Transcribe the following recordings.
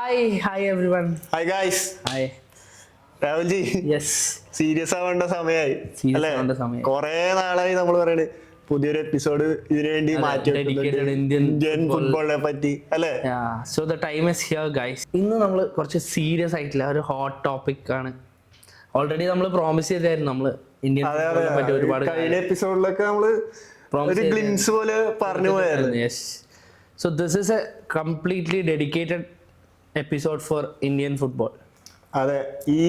Hi everyone. Hi guys. Hi. Rahulji Yes. Serious ആവേണ്ട സമയമായി Serious അല്ലെ? ആവേണ്ട സമയം. കൊറേ നാളായി നമ്മൾ പറയണത് പുതിയൊരു എപ്പിസോഡ് ഇതിനു വേണ്ടി മാറ്റി dedicated ഇന്ത്യൻ ഫുട്ബോളിനെ പറ്റി അല്ലെ? Yeah. So the time is here, guys. ഇന്ന് നമ്മൾ കുറച്ച് സീരിയസ് ആയിട്ടുള്ള ഒരു ഹോട്ട് ടോപ്പിക് ആണ്. ഓൾറെഡി നമ്മൾ പ്രോമിസ് ചെയ്തായിരുന്നു നമ്മൾ ഇന്ത്യൻ ഫുട്ബോളിനെ പറ്റി ഒരുപാട് കഴിഞ്ഞ എപ്പിസോഡിലൊക്കെ നമ്മള് ഒരു ഗ്ലിംസ് പോലെ പറഞ്ഞു പോയായിരുന്നു. Yes. So this is a completely dedicated episode for Indian football. അതെ, ഈ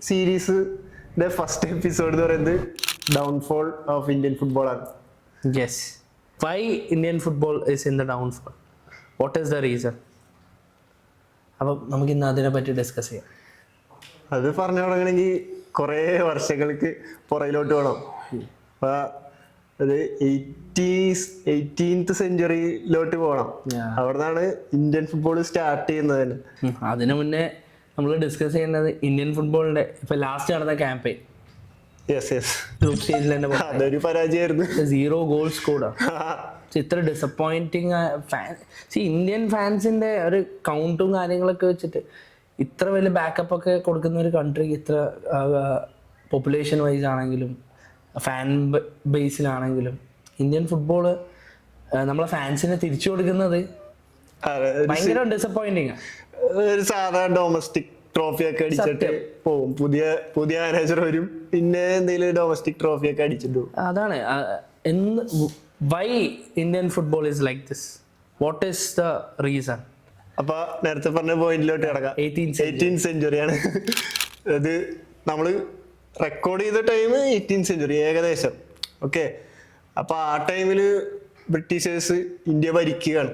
സീരീസിന്റെ ഫസ്റ്റ് എപ്പിസോഡ് എന്ന് പറയുന്നത് ഡൗൺഫോൾ ഓഫ് ഇന്ത്യൻ ഫുട്ബോൾ ആണ്. Yes. Why Indian football is in the downfall? What is the reason? അപ്പം നമുക്ക് ഇന്ന് അതിനെ പറ്റി ഡിസ്കസ് ചെയ്യാം. അത് പറഞ്ഞു തുടങ്ങണമെങ്കിൽ കുറേ വർഷങ്ങൾക്ക് പുറയിലോട്ട് വേണം. അപ്പൊ അത് 18th സെഞ്ചുറിയിലോട്ട് പോകണം. അവിടെ നിന്നാണ് ഇന്ത്യൻ ഫുട്ബോൾ സ്റ്റാർട്ട് ചെയ്യുന്നത് തന്നെ. അതിനു മുന്നേ നമ്മൾ ഡിസ്കസ് ചെയ്യുന്നത് ഇന്ത്യൻ ഫുട്ബോളിന്റെ ഇപ്പൊ ലാസ്റ്റ് നടന്ന ക്യാമ്പയിൻ ഗ്രൂപ്പ് സ്റ്റേജിൽ തന്നെ അതൊരു പരാജയമായിരുന്നു. 0 goals സ്കോർഡ്. ഇത്ര ഡിസപ്പോയിന്റിങ് ഇന്ത്യൻ ഫാൻസിന്റെ ഒരു കൗണ്ടും കാര്യങ്ങളൊക്കെ വെച്ചിട്ട് ഇത്ര വലിയ ബാക്കപ്പ് ഒക്കെ കൊടുക്കുന്ന ഒരു കൺട്രി, ഇത്ര പോപ്പുലേഷൻ വൈസ് ആണെങ്കിലും ഫാൻ ബേസിലാണെങ്കിലും ഇന്ത്യൻ ഫുട്ബോള് നമ്മളെ ഫാൻസിനെ തിരിച്ചു കൊടുക്കുന്നത് ഭയങ്കര ഡിസപ്പോയിന്റിങ്. ഒരു സാധാരണ ഡൊമസ്റ്റിക് ട്രോഫി ഒക്കെ അടിച്ചിട്ട് പോകും. പുതിയ മാനേജർ വരും, പിന്നെ എന്തെങ്കിലും ഡൊമസ്റ്റിക് ട്രോഫി ഒക്കെ അടിച്ചിട്ട് പോകും. അതാണ് why Indian football is like this. What is the reason? അപ്പൊ നേരത്തെ പറഞ്ഞ പോയിന്റിലോട്ട് കിടക്കാം. 18th സെഞ്ചുറിയാണ് അത്. നമ്മള് റെക്കോർഡ് ചെയ്ത ടൈം 18th സെഞ്ചുറി ഏകദേശം. ഓക്കെ, അപ്പൊ ആ ടൈമില് ബ്രിട്ടീഷേഴ്സ് ഇന്ത്യ ഭരിക്കുകയാണ്.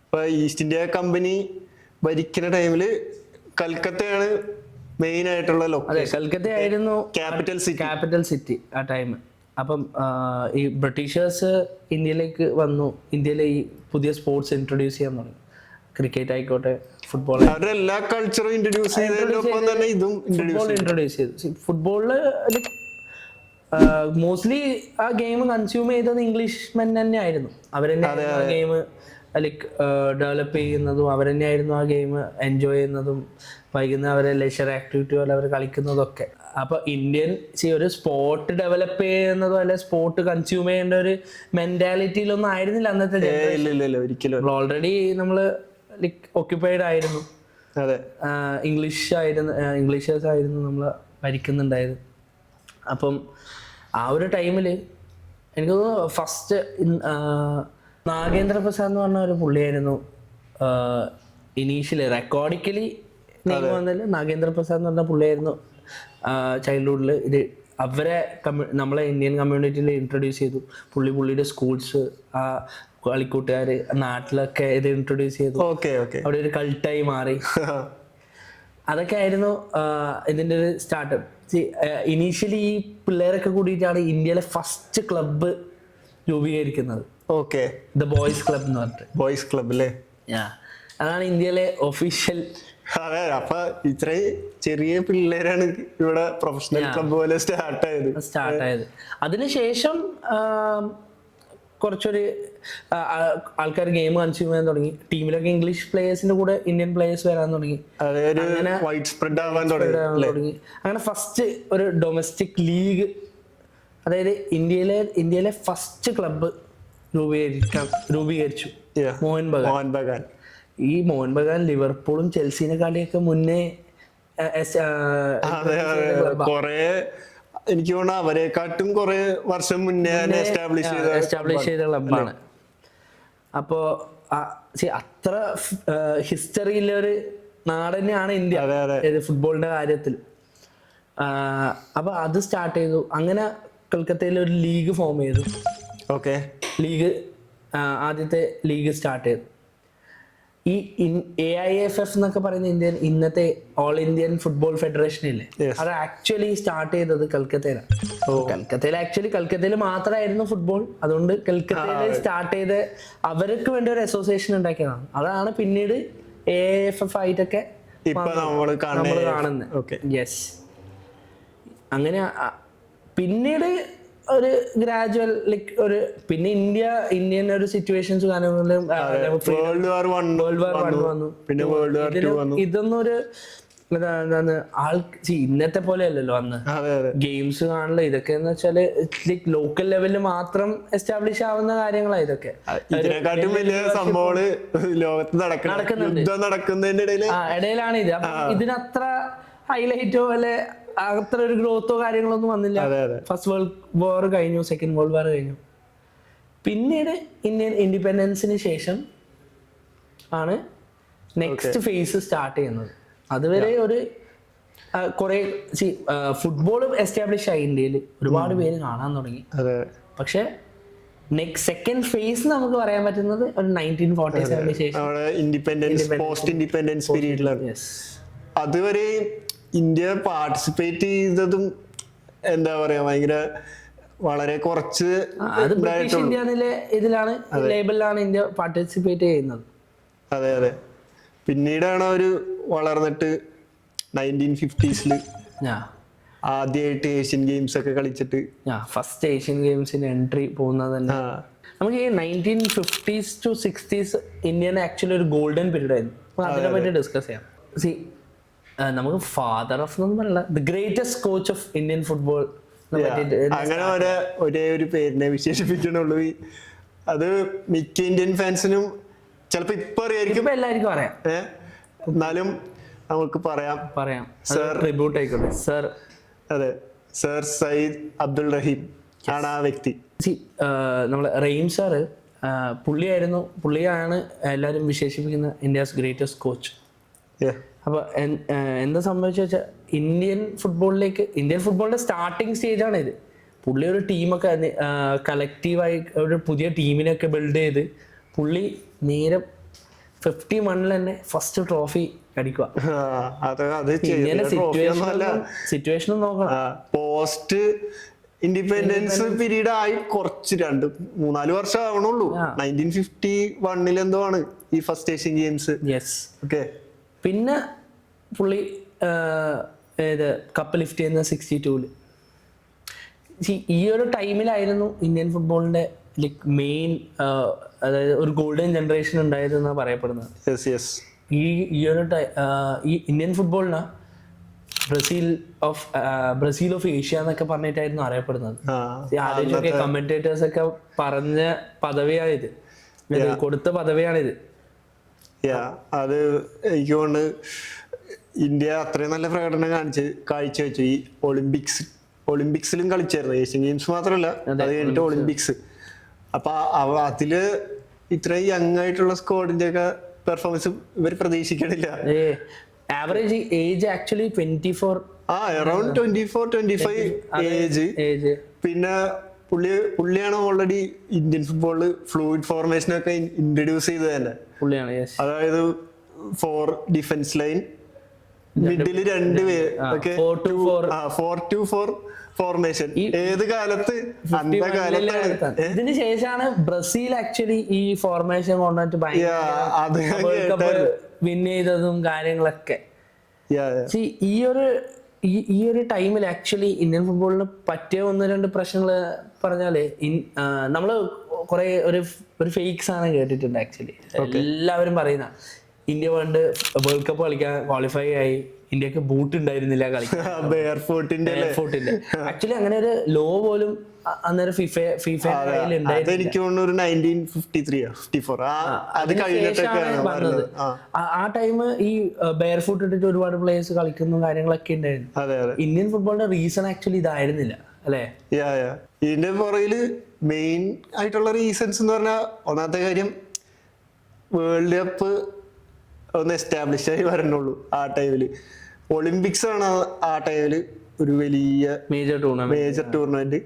അപ്പൊ ഈസ്റ്റ് ഇന്ത്യ കമ്പനി ഭരിക്കുന്ന ടൈമില് കൽക്കത്തയാണ് മെയിൻ ആയിട്ടുള്ള ലൊക്കേഷൻ. കൽക്കത്ത ആയിരുന്നു ക്യാപിറ്റൽ സിറ്റി ആ ടൈം. അപ്പം ഈ ബ്രിട്ടീഷേഴ്സ് ഇന്ത്യയിലേക്ക് വന്നു. ഇന്ത്യയിലെ ഈ പുതിയ സ്പോർട്സ് ഇൻട്രൊഡ്യൂസ് ചെയ്യാൻ തുടങ്ങി. ക്രിക്കറ്റ് ആയിക്കോട്ടെ, ഫുട്ബോൾ, എല്ലാ കൾച്ചറും ഇൻട്രൊഡ്യൂസ് ചെയ്തതിനൊപ്പം തന്നെ ഇതും ഇൻട്രൊഡ്യൂസ് ചെയ്തു. ഫുട്ബോളില് മോസ്റ്റ്ലി ആ ഗെയിം കൺസ്യൂം ചെയ്തത് ഇംഗ്ലീഷ്മെൻ തന്നെ ആയിരുന്നു. അവരെന്നെ ആ ഗെയിം ലൈക്ക് ഡെവലപ്പ് ചെയ്യുന്നതും അവർ തന്നെയായിരുന്നു. ആ ഗെയിം എൻജോയ് ചെയ്യുന്നതും വൈകുന്നേരം അവരെ ലെഷർ ആക്ടിവിറ്റി പോലെ അവർ കളിക്കുന്നതൊക്കെ. അപ്പൊ ഇന്ത്യൻ ഒരു സ്പോർട്ട് ഡെവലപ്പ് ചെയ്യുന്നതോ അല്ലെ സ്പോർട്ട് കൺസ്യൂം ചെയ്യേണ്ട ഒരു മെന്റാലിറ്റിയിലൊന്നും ആയിരുന്നില്ല അന്നത്തെ ജനറേഷൻ. ഓൾറെഡി നമ്മള് ലൈക്ക് ഓക്യുപ്പൈഡ് ആയിരുന്നു. ഇംഗ്ലീഷേഴ്സ് ആയിരുന്നു നമ്മള് ഭരിക്കുന്നുണ്ടായത്. അപ്പം ആ ഒരു ടൈമില് എനിക്ക് തോന്നുന്നു ഫസ്റ്റ് നാഗേന്ദ്ര പ്രസാദ് എന്ന് പറഞ്ഞ ഒരു പുള്ളിയായിരുന്നു ഇനീഷ്യലി റെക്കോർഡിക്കലി നെയ്മ് വന്നതിൽ നാഗേന്ദ്ര പ്രസാദ് എന്ന് പറഞ്ഞ പുള്ളിയായിരുന്നു ചൈൽഡ്ഹുഡിൽ ഇത് അവരെ നമ്മളെ ഇന്ത്യൻ കമ്മ്യൂണിറ്റിയിൽ ഇൻട്രൊഡ്യൂസ് ചെയ്തു. പുള്ളിയുടെ സ്കൂൾസ്, ആ കളിക്കൂട്ടുകാർ നാട്ടിലൊക്കെ ഇത് ഇൻട്രൊഡ്യൂസ് ചെയ്തു. അവിടെ ഒരു കൾട്ടായി മാറി. അതൊക്കെ ആയിരുന്നു ഇതിൻ്റെ ഒരു സ്റ്റാർട്ടപ്പ്. ഇനീഷ്യലി ഈ പിള്ളേരൊക്കെ കൂടിയിട്ടാണ് ഇന്ത്യയിലെ ഫസ്റ്റ് ക്ലബ്ബ് രൂപീകരിക്കുന്നത്. ദ ബോയ്സ് ക്ലബ് എന്ന് പറഞ്ഞിട്ട്. ബോയ്സ് ക്ലബ് അല്ലേ? അതാണ് ഇന്ത്യയിലെ ഒഫീഷ്യൽ. അതെ, അപ്പൊ ഇത്രയും ചെറിയ പിള്ളേരാണ് ഇവിടെ പ്രൊഫഷണൽ ക്ലബ് പോലെ സ്റ്റാർട്ട് ആയത്. അതിനുശേഷം കുറച്ചൊരു ആൾക്കാർ ഗെയിം കൺസ്യൂം ചെയ്യാൻ തുടങ്ങി. ടീമിലൊക്കെ ഇംഗ്ലീഷ് പ്ലേയേഴ്സിന്റെ കൂടെ ഇന്ത്യൻ പ്ലേയേഴ്സ് വരാൻ തുടങ്ങി. അങ്ങനെ ഫസ്റ്റ് ഒരു ഡൊമസ്റ്റിക് ലീഗ്, അതായത് ഇന്ത്യയിലെ ഫസ്റ്റ് ക്ലബ്ബ് രൂപീകരിച്ചു മോഹൻ ബഗാൻ. ഈ മോഹൻ ബഗാൻ ലിവർപൂളും ചെൽസിനെക്കാളിയൊക്കെ മുന്നേ എനിക്ക് തോന്നുന്നു അവരെക്കാട്ടും കുറെ വർഷം മുന്നേ എസ്റ്റാബ്ലിഷ് ചെയ്ത ക്ലബ്ബാണ്. അപ്പോ അത്ര ഹിസ്റ്ററിയിലെ ഒരു നാട് തന്നെയാണ് ഇന്ത്യ ഫുട്ബോളിന്റെ കാര്യത്തിൽ. അപ്പൊ അത് സ്റ്റാർട്ട് ചെയ്തു. അങ്ങനെ കൽക്കത്തയിൽ ഒരു ലീഗ് ഫോം ചെയ്തു. ആദ്യത്തെ ലീഗ് സ്റ്റാർട്ട് ചെയ്തു. ഈ AIFF എന്നൊക്കെ പറയുന്ന ഇന്നത്തെ ഓൾ ഇന്ത്യൻ ഫുട്ബോൾ ഫെഡറേഷൻ ഇല്ലേ, അത് ആക്ച്വലി സ്റ്റാർട്ട് ചെയ്തത് കൽക്കത്തയിലാണ്. കൽക്കത്തയിൽ മാത്രമായിരുന്നു ഫുട്ബോൾ. അതുകൊണ്ട് കൽക്കത്തയിൽ സ്റ്റാർട്ട് ചെയ്ത് അവർക്ക് വേണ്ടി ഒരു അസോസിയേഷൻ ഉണ്ടാക്കിയതാണ്. അതാണ് പിന്നീട് AIFF ആയിട്ടൊക്കെ നമ്മൾ കാണുന്നത്. യെസ്, അങ്ങനെ പിന്നീട് ഒരു ഗ്രാജുവൽ ലൈക്ക് ഒരു പിന്നെ ഇന്ത്യൻ ഒരു സിറ്റുവേഷൻസ് കാര്യങ്ങളും വേൾഡ് വാർ വന്നു. പിന്നെ വേൾഡ് വാർ 2 വന്നു. ഇതൊന്നും ഒരു എന്താണ് ഇന്നത്തെ പോലെ അല്ലല്ലോ അന്ന്. ഗെയിംസ് കാണില്ല, ഇതൊക്കെ എന്ന് വെച്ചാല് ലോക്കൽ ലെവലിൽ മാത്രം എസ്റ്റാബ്ലിഷ് ആവുന്ന കാര്യങ്ങളാണ് ഇതൊക്കെ. ഇതിനെക്കാട്ടും വലിയ സംഭവങ്ങള് ലോകത്ത് നടക്കുന്നതിന്റെ ഇടയിലാണ് ഇത്. ഇതിനത്ര ഹൈലൈറ്റോ അല്ലെ അത്ര ഒരു ഗ്രോത്തോ കാര്യങ്ങളൊന്നും വന്നില്ല. ഫസ്റ്റ് വേൾഡ് വാർ കഴിഞ്ഞു, സെക്കൻഡ് വേൾഡ് വാർ കഴിഞ്ഞു. പിന്നീട് ഇന്ത്യൻ ഇൻഡിപെൻഡൻസിന് ശേഷം ആണ് നെക്സ്റ്റ് ഫേസ് സ്റ്റാർട്ട് ചെയ്യുന്നത്. അതുവരെ ഒരു കുറെ ഫുട്ബോൾ എസ്റ്റാബ്ലിഷ് ആയി ഇന്ത്യയിൽ, ഒരുപാട് പേര് കാണാൻ തുടങ്ങി. പക്ഷെ നെക്സ്റ്റ് സെക്കൻഡ് ഫേസ് നമുക്ക് പറയാൻ പറ്റുന്നത് ഒരു 1947 ശേഷം ഇൻഡിപെൻഡൻസ്, പോസ്റ്റ് ഇൻഡിപെൻഡൻസ് പീരീഡിലാണ്. അതുവരെ ഇന്ത്യ പാർട്ടിസിപ്പേറ്റ് ചെയ്തതും എന്താ പറയാ ഭയങ്കര വളരെ കുറച്ച് ബ്രിട്ടീഷ് ഇന്ത്യ ഇതിലാണ് ലേബലിലാണ് ഇന്ത്യ പാർട്ടിസിപ്പേറ്റ് ചെയ്യുന്നത്. അതെ. പിന്നീടാണ് അവര് വളർന്നിട്ട് 1950s ആദ്യമായിട്ട് ഏഷ്യൻ ഗെയിംസ് ഒക്കെ കളിച്ചിട്ട് ഫസ്റ്റ് ഏഷ്യൻ ഗെയിംസിന് എൻട്രി പോകുന്നത് തന്നെ. നമുക്ക് ഈ 1950s to 60s Indian actually ഒരു ഗോൾഡൻ പീരീഡ് ആയിരുന്നു. അതിനെ പറ്റി ഡിസ്കസ് ചെയ്യാം. നമുക്ക് ഫാദർ ഓഫ് എന്നൊന്നും പറയല്ല, the greatest coach of Indian football അങ്ങനെ ഒരേ ഒരു പേരിനെ വിശേഷിപ്പിക്കണുള്ളൂ. അത് മിക്ക ഇന്ത്യൻ ഫാൻസിനും ചിലപ്പോ ഇപ്പൊ അറിയായിരിക്കും, എല്ലാവർക്കും അറിയാം. എന്നാലും നമുക്ക് പറയാം സർ ട്രിബ്യൂട്ട് ആയിക്കോട്ടെ. സർ അതെ, സർ സയ്യിദ് അബ്ദുൾ റഹീം ആണ് ആ വ്യക്തി. നമ്മളെ റഹീം സാറ് പുള്ളിയാണ് എല്ലാവരും വിശേഷിപ്പിക്കുന്ന ഇന്ത്യസ് ഗ്രേറ്റസ്റ്റ് കോച്ച്. അപ്പൊ എന്താ സംഭവിച്ചു വെച്ചാൽ ഇന്ത്യൻ ഫുട്ബോളിന്റെ സ്റ്റാർട്ടിങ് സ്റ്റേജാണ് ഇത്. പുള്ളി ഒരു ടീമൊക്കെ കളക്റ്റീവായി ഒരു പുതിയ ടീമിനൊക്കെ ബിൽഡ് ചെയ്ത് പുള്ളി നേരെ 51 തന്നെ ഫസ്റ്റ് ട്രോഫി അടിക്കുക. സിറ്റുവേഷൻ നോക്കണം. പോസ്റ്റ് ഇൻഡിപെൻഡൻസ് പീരീഡ് ആയി കുറച്ച് 2-3-4 വർഷം ആവണുള്ളൂ. 1951 എന്തോ ആണ് ഈ ഫസ്റ്റ് ഏഷ്യൻ ഗെയിംസ്. ഓക്കെ, പിന്നെ പുള്ളി കപ്പ് ലിഫ്റ്റ് ചെയ്യുന്ന 62-ല്. ഈ ഒരു ടൈമിലായിരുന്നു ഇന്ത്യൻ ഫുട്ബോളിന്റെ മെയിൻ അതായത് ഒരു ഗോൾഡൻ ജനറേഷൻ ഉണ്ടായതെന്നാണ് പറയപ്പെടുന്നത്. ഈ ഇന്ത്യൻ ഫുട്ബോളിന് ബ്രസീൽ ഓഫ് ഏഷ്യ എന്നൊക്കെ പറഞ്ഞിട്ടായിരുന്നു അറിയപ്പെടുന്നത്. ആദ്യമൊക്കെ കമന്റേറ്റേഴ്സ് ഒക്കെ പറഞ്ഞ പദവിയാണിത്, കൊടുത്ത പദവിയാണിത്. അത് എനിക്ക് തോന്നുന്നു ഇന്ത്യ അത്രയും നല്ല പ്രകടനം കാഴ്ചവെച്ചു. ഈ ഒളിമ്പിക്സിലും കളിച്ചായിരുന്നു, ഏഷ്യൻ ഗെയിംസ് മാത്രമല്ല, അത് കഴിഞ്ഞിട്ട് ഒളിമ്പിക്സ്. അപ്പൊ അതില് ഇത്രയും യങ് ആയിട്ടുള്ള സ്ക്വാഡിന്റെ ഒക്കെ പെർഫോമൻസ് ഇവർ പ്രതീക്ഷിക്കണില്ല. Average age actually 24, around 24-25 age. പിന്നെ പുള്ളിയാണ് ഓൾറെഡി ഇന്ത്യൻ ഫുട്ബോളില് ഫ്ലൂയിഡ് ഫോർമേഷൻ ഒക്കെ ഇൻട്രൊഡ്യൂസ് ചെയ്തത് തന്നെ പുള്ളിയാണ്. അതായത് 4 ഡിഫൻസ് ലൈൻ, മിഡില് 2 പേര്, 4-2-4 ഫോർമേഷൻ. ഏത് കാലത്ത് ഇതിന് ശേഷമാണ് ബ്രസീൽ ആക്ച്വലി ഈ ഫോർമേഷൻ കൊണ്ടിട്ട് വിൻ ചെയ്തതും കാര്യങ്ങളൊക്കെ. ഈ ഒരു ടൈമിൽ ആക്ച്വലി ഇന്ത്യൻ ഫുട്ബോളിന് പറ്റിയ 1-2 പ്രശ്നങ്ങൾ പറഞ്ഞാല് നമ്മള് കുറെ ഒരു ഫേക്ക് സാധനം കേട്ടിട്ടുണ്ട്. ആക്ച്വലി എല്ലാവരും പറയുന്ന ഇന്ത്യ വേൾഡ് കപ്പ് കളിക്കാൻ ക്വാളിഫൈ ആയി, ഇന്ത്യക്ക് ബൂട്ട് ഉണ്ടായിരുന്നില്ല കളിക്കാൻ, ആക്ച്വലി അങ്ങനെ ഒരു ലോ പോലും അന്നേരം ഫിഫ എനിക്ക് തോന്നുന്നു 1953-54 ആ ടൈം ഈ ബെയർ ഫുട്ട് ഇട്ടിട്ട് ഒരുപാട് പ്ലേയേഴ്സ് കളിക്കുന്ന കാര്യങ്ങളൊക്കെ ഉണ്ടായിരുന്നു. ഇന്ത്യൻ ഫുട്ബോളിന്റെ റീസൺ ആക്ച്വലി ഇതായിരുന്നില്ല അല്ലേ? ഇതിന്റെ പുറകില് മെയിൻ ആയിട്ടുള്ള റീസൺസ് എന്ന് പറഞ്ഞാൽ, ഒന്നാമത്തെ കാര്യം വേൾഡ് കപ്പ് ഒന്ന് എസ്റ്റാബ്ലിഷ് ആയി വരണുള്ളൂ. ആ ടൈമില് ഒളിമ്പിക്സ് ആണ് ആ ടൈമില് ഒരു വലിയ മേജർ ടൂർണമെന്റ്.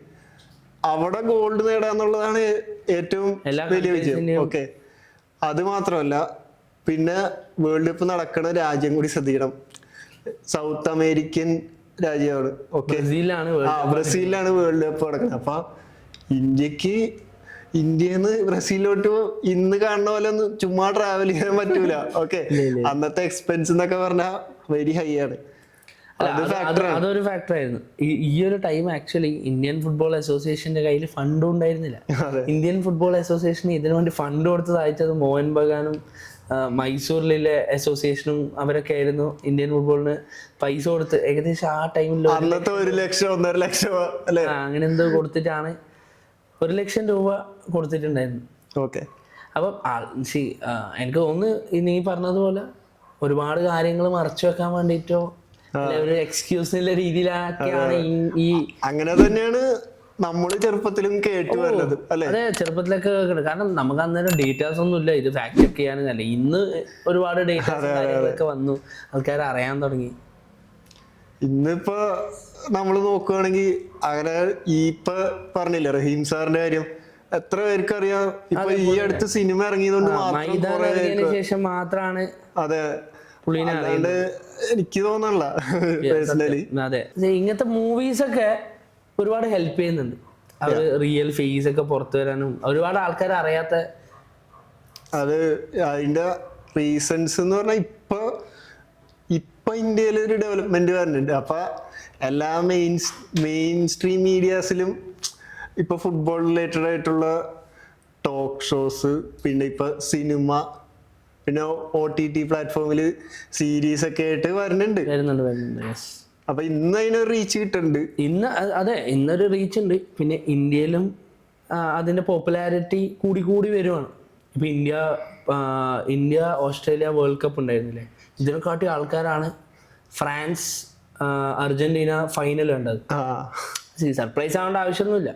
അവിടെ ഗോൾഡ് നേടാന്നുള്ളതാണ് ഏറ്റവും വലിയ വിജയം. ഓക്കെ, അത് മാത്രമല്ല പിന്നെ വേൾഡ് കപ്പ് നടക്കുന്ന രാജ്യം കൂടി ശ്രദ്ധിക്കണം. സൗത്ത് അമേരിക്കൻ രാജ്യമാണ്. ഓക്കെ, ബ്രസീലിലാണ് വേൾഡ് കപ്പ് നടക്കുന്നത്. അപ്പൊ ഇന്ത്യന്ന് ബ്രസീലിലോട്ട് ഇന്ന് കാണുന്ന പോലെ ഒന്നും ചുമ്മാ ട്രാവൽ ചെയ്യാൻ പറ്റൂല. ഓക്കെ, അന്നത്തെ എക്സ്പെൻസ് എന്നൊക്കെ പറഞ്ഞാൽ വെരി ഹൈ ആണ്. അതൊരു ഫാക്ടർ ആയിരുന്നു. ഈ ഒരു ടൈം ആക്ച്വലി ഇന്ത്യൻ ഫുട്ബോൾ അസോസിയേഷന്റെ കയ്യിൽ ഫണ്ടും ഉണ്ടായിരുന്നില്ല. ഇന്ത്യൻ ഫുട്ബോൾ അസോസിയേഷൻ ഇതിനു വേണ്ടി ഫണ്ട് കൊടുത്തത് അയച്ചത് മോഹൻ ബഗാനും മൈസൂരിലെ അസോസിയേഷനും അവരൊക്കെ ആയിരുന്നു ഇന്ത്യൻ ഫുട്ബോളിന് പൈസ കൊടുത്ത്. ഏകദേശം ആ ടൈമിൽ 1 ലക്ഷം 1.5 ലക്ഷം അങ്ങനെ എന്തോ കൊടുത്തിട്ടാണ് 1 ലക്ഷം രൂപ കൊടുത്തിട്ടുണ്ടായിരുന്നു. ഓക്കെ. അപ്പം എനിക്ക് തോന്നുന്നു നീ പറഞ്ഞതുപോലെ ഒരുപാട് കാര്യങ്ങൾ മറച്ചു വെക്കാൻ വേണ്ടിയിട്ടോ ഒരു എക്സ്ക്യൂസിനുള്ള രീതിയിലൊക്കെയാണ് ഈ അങ്ങനെ തന്നെയാണ് നമ്മള് ചെറുപ്പത്തിലും കേട്ടു വരുന്നത് അല്ലെ. അതെ, ചെറുപ്പത്തിലൊക്കെ കേൾക്കണം. കാരണം നമുക്ക് അന്നേരം ഡീറ്റെയിൽസ് ഒന്നും ഇല്ല ഇത് ഫാക്ട് ചെക്ക് ചെയ്യാനല്ല. ഇന്ന് ഒരുപാട് ഡീറ്റെയിൽസ് വന്നു, ആൾക്കാർ അറിയാൻ തുടങ്ങി. ഇന്നിപ്പോ നമ്മള് നോക്കുകയാണെങ്കിൽ അങ്ങനെ ഇപ്പൊ പറഞ്ഞില്ലേ റഹീം സാറിന്റെ കാര്യം, എത്ര പേർക്ക് അറിയാം. ഇപ്പൊ ഈ അടുത്ത് സിനിമ ഇറങ്ങിയതുകൊണ്ട് ശേഷം മാത്രമാണ് അതെ അല്ലാണ്ട് എനിക്ക് തോന്നല്ല പേഴ്സണലി. അതെ, ഇങ്ങനത്തെ മൂവീസ് ഒക്കെ ഒരുപാട് ഹെൽപ്പ് ചെയ്യുന്നുണ്ട്. അവര് റിയൽ ഫേസ് ഒക്കെ പുറത്തു വരാനും ഒരുപാട് ആൾക്കാർ അറിയാത്ത അത് അതിന്റെ റീസൺസ് എന്ന് പറഞ്ഞാൽ ഇപ്പൊ ഇന്ത്യയിൽ ഒരു ഡെവലപ്മെന്റ് വരുന്നുണ്ട്. അപ്പൊ എല്ലാ മെയിൻ സ്ട്രീം മീഡിയാസിലും ഇപ്പൊ ഫുട്ബോൾ റിലേറ്റഡ് ആയിട്ടുള്ള ടോക്ക് ഷോസ്, പിന്നെ ഇപ്പൊ സിനിമ, പിന്നെ OTT പ്ലാറ്റ്ഫോമില് സീരീസ് ഒക്കെ ആയിട്ട് വരുന്നുണ്ട്. അപ്പൊ ഇന്ന് അതിനൊരു റീച്ച് കിട്ടുന്നുണ്ട്. ഇന്നൊരു റീച്ച് ഉണ്ട്. പിന്നെ ഇന്ത്യയിലും അതിന്റെ പോപ്പുലാരിറ്റി കൂടി വരുവാണ്. ഇപ്പൊ ഇന്ത്യ ഓസ്ട്രേലിയ വേൾഡ് കപ്പ് ഉണ്ടായിരുന്നില്ലേ, ഇതിനെക്കാട്ടി ആൾക്കാരാണ് ഫ്രാൻസ് അർജന്റീന ഫൈനൽ കണ്ടത്. സർപ്രൈസ് ആവേണ്ട ആവശ്യമൊന്നുമില്ല.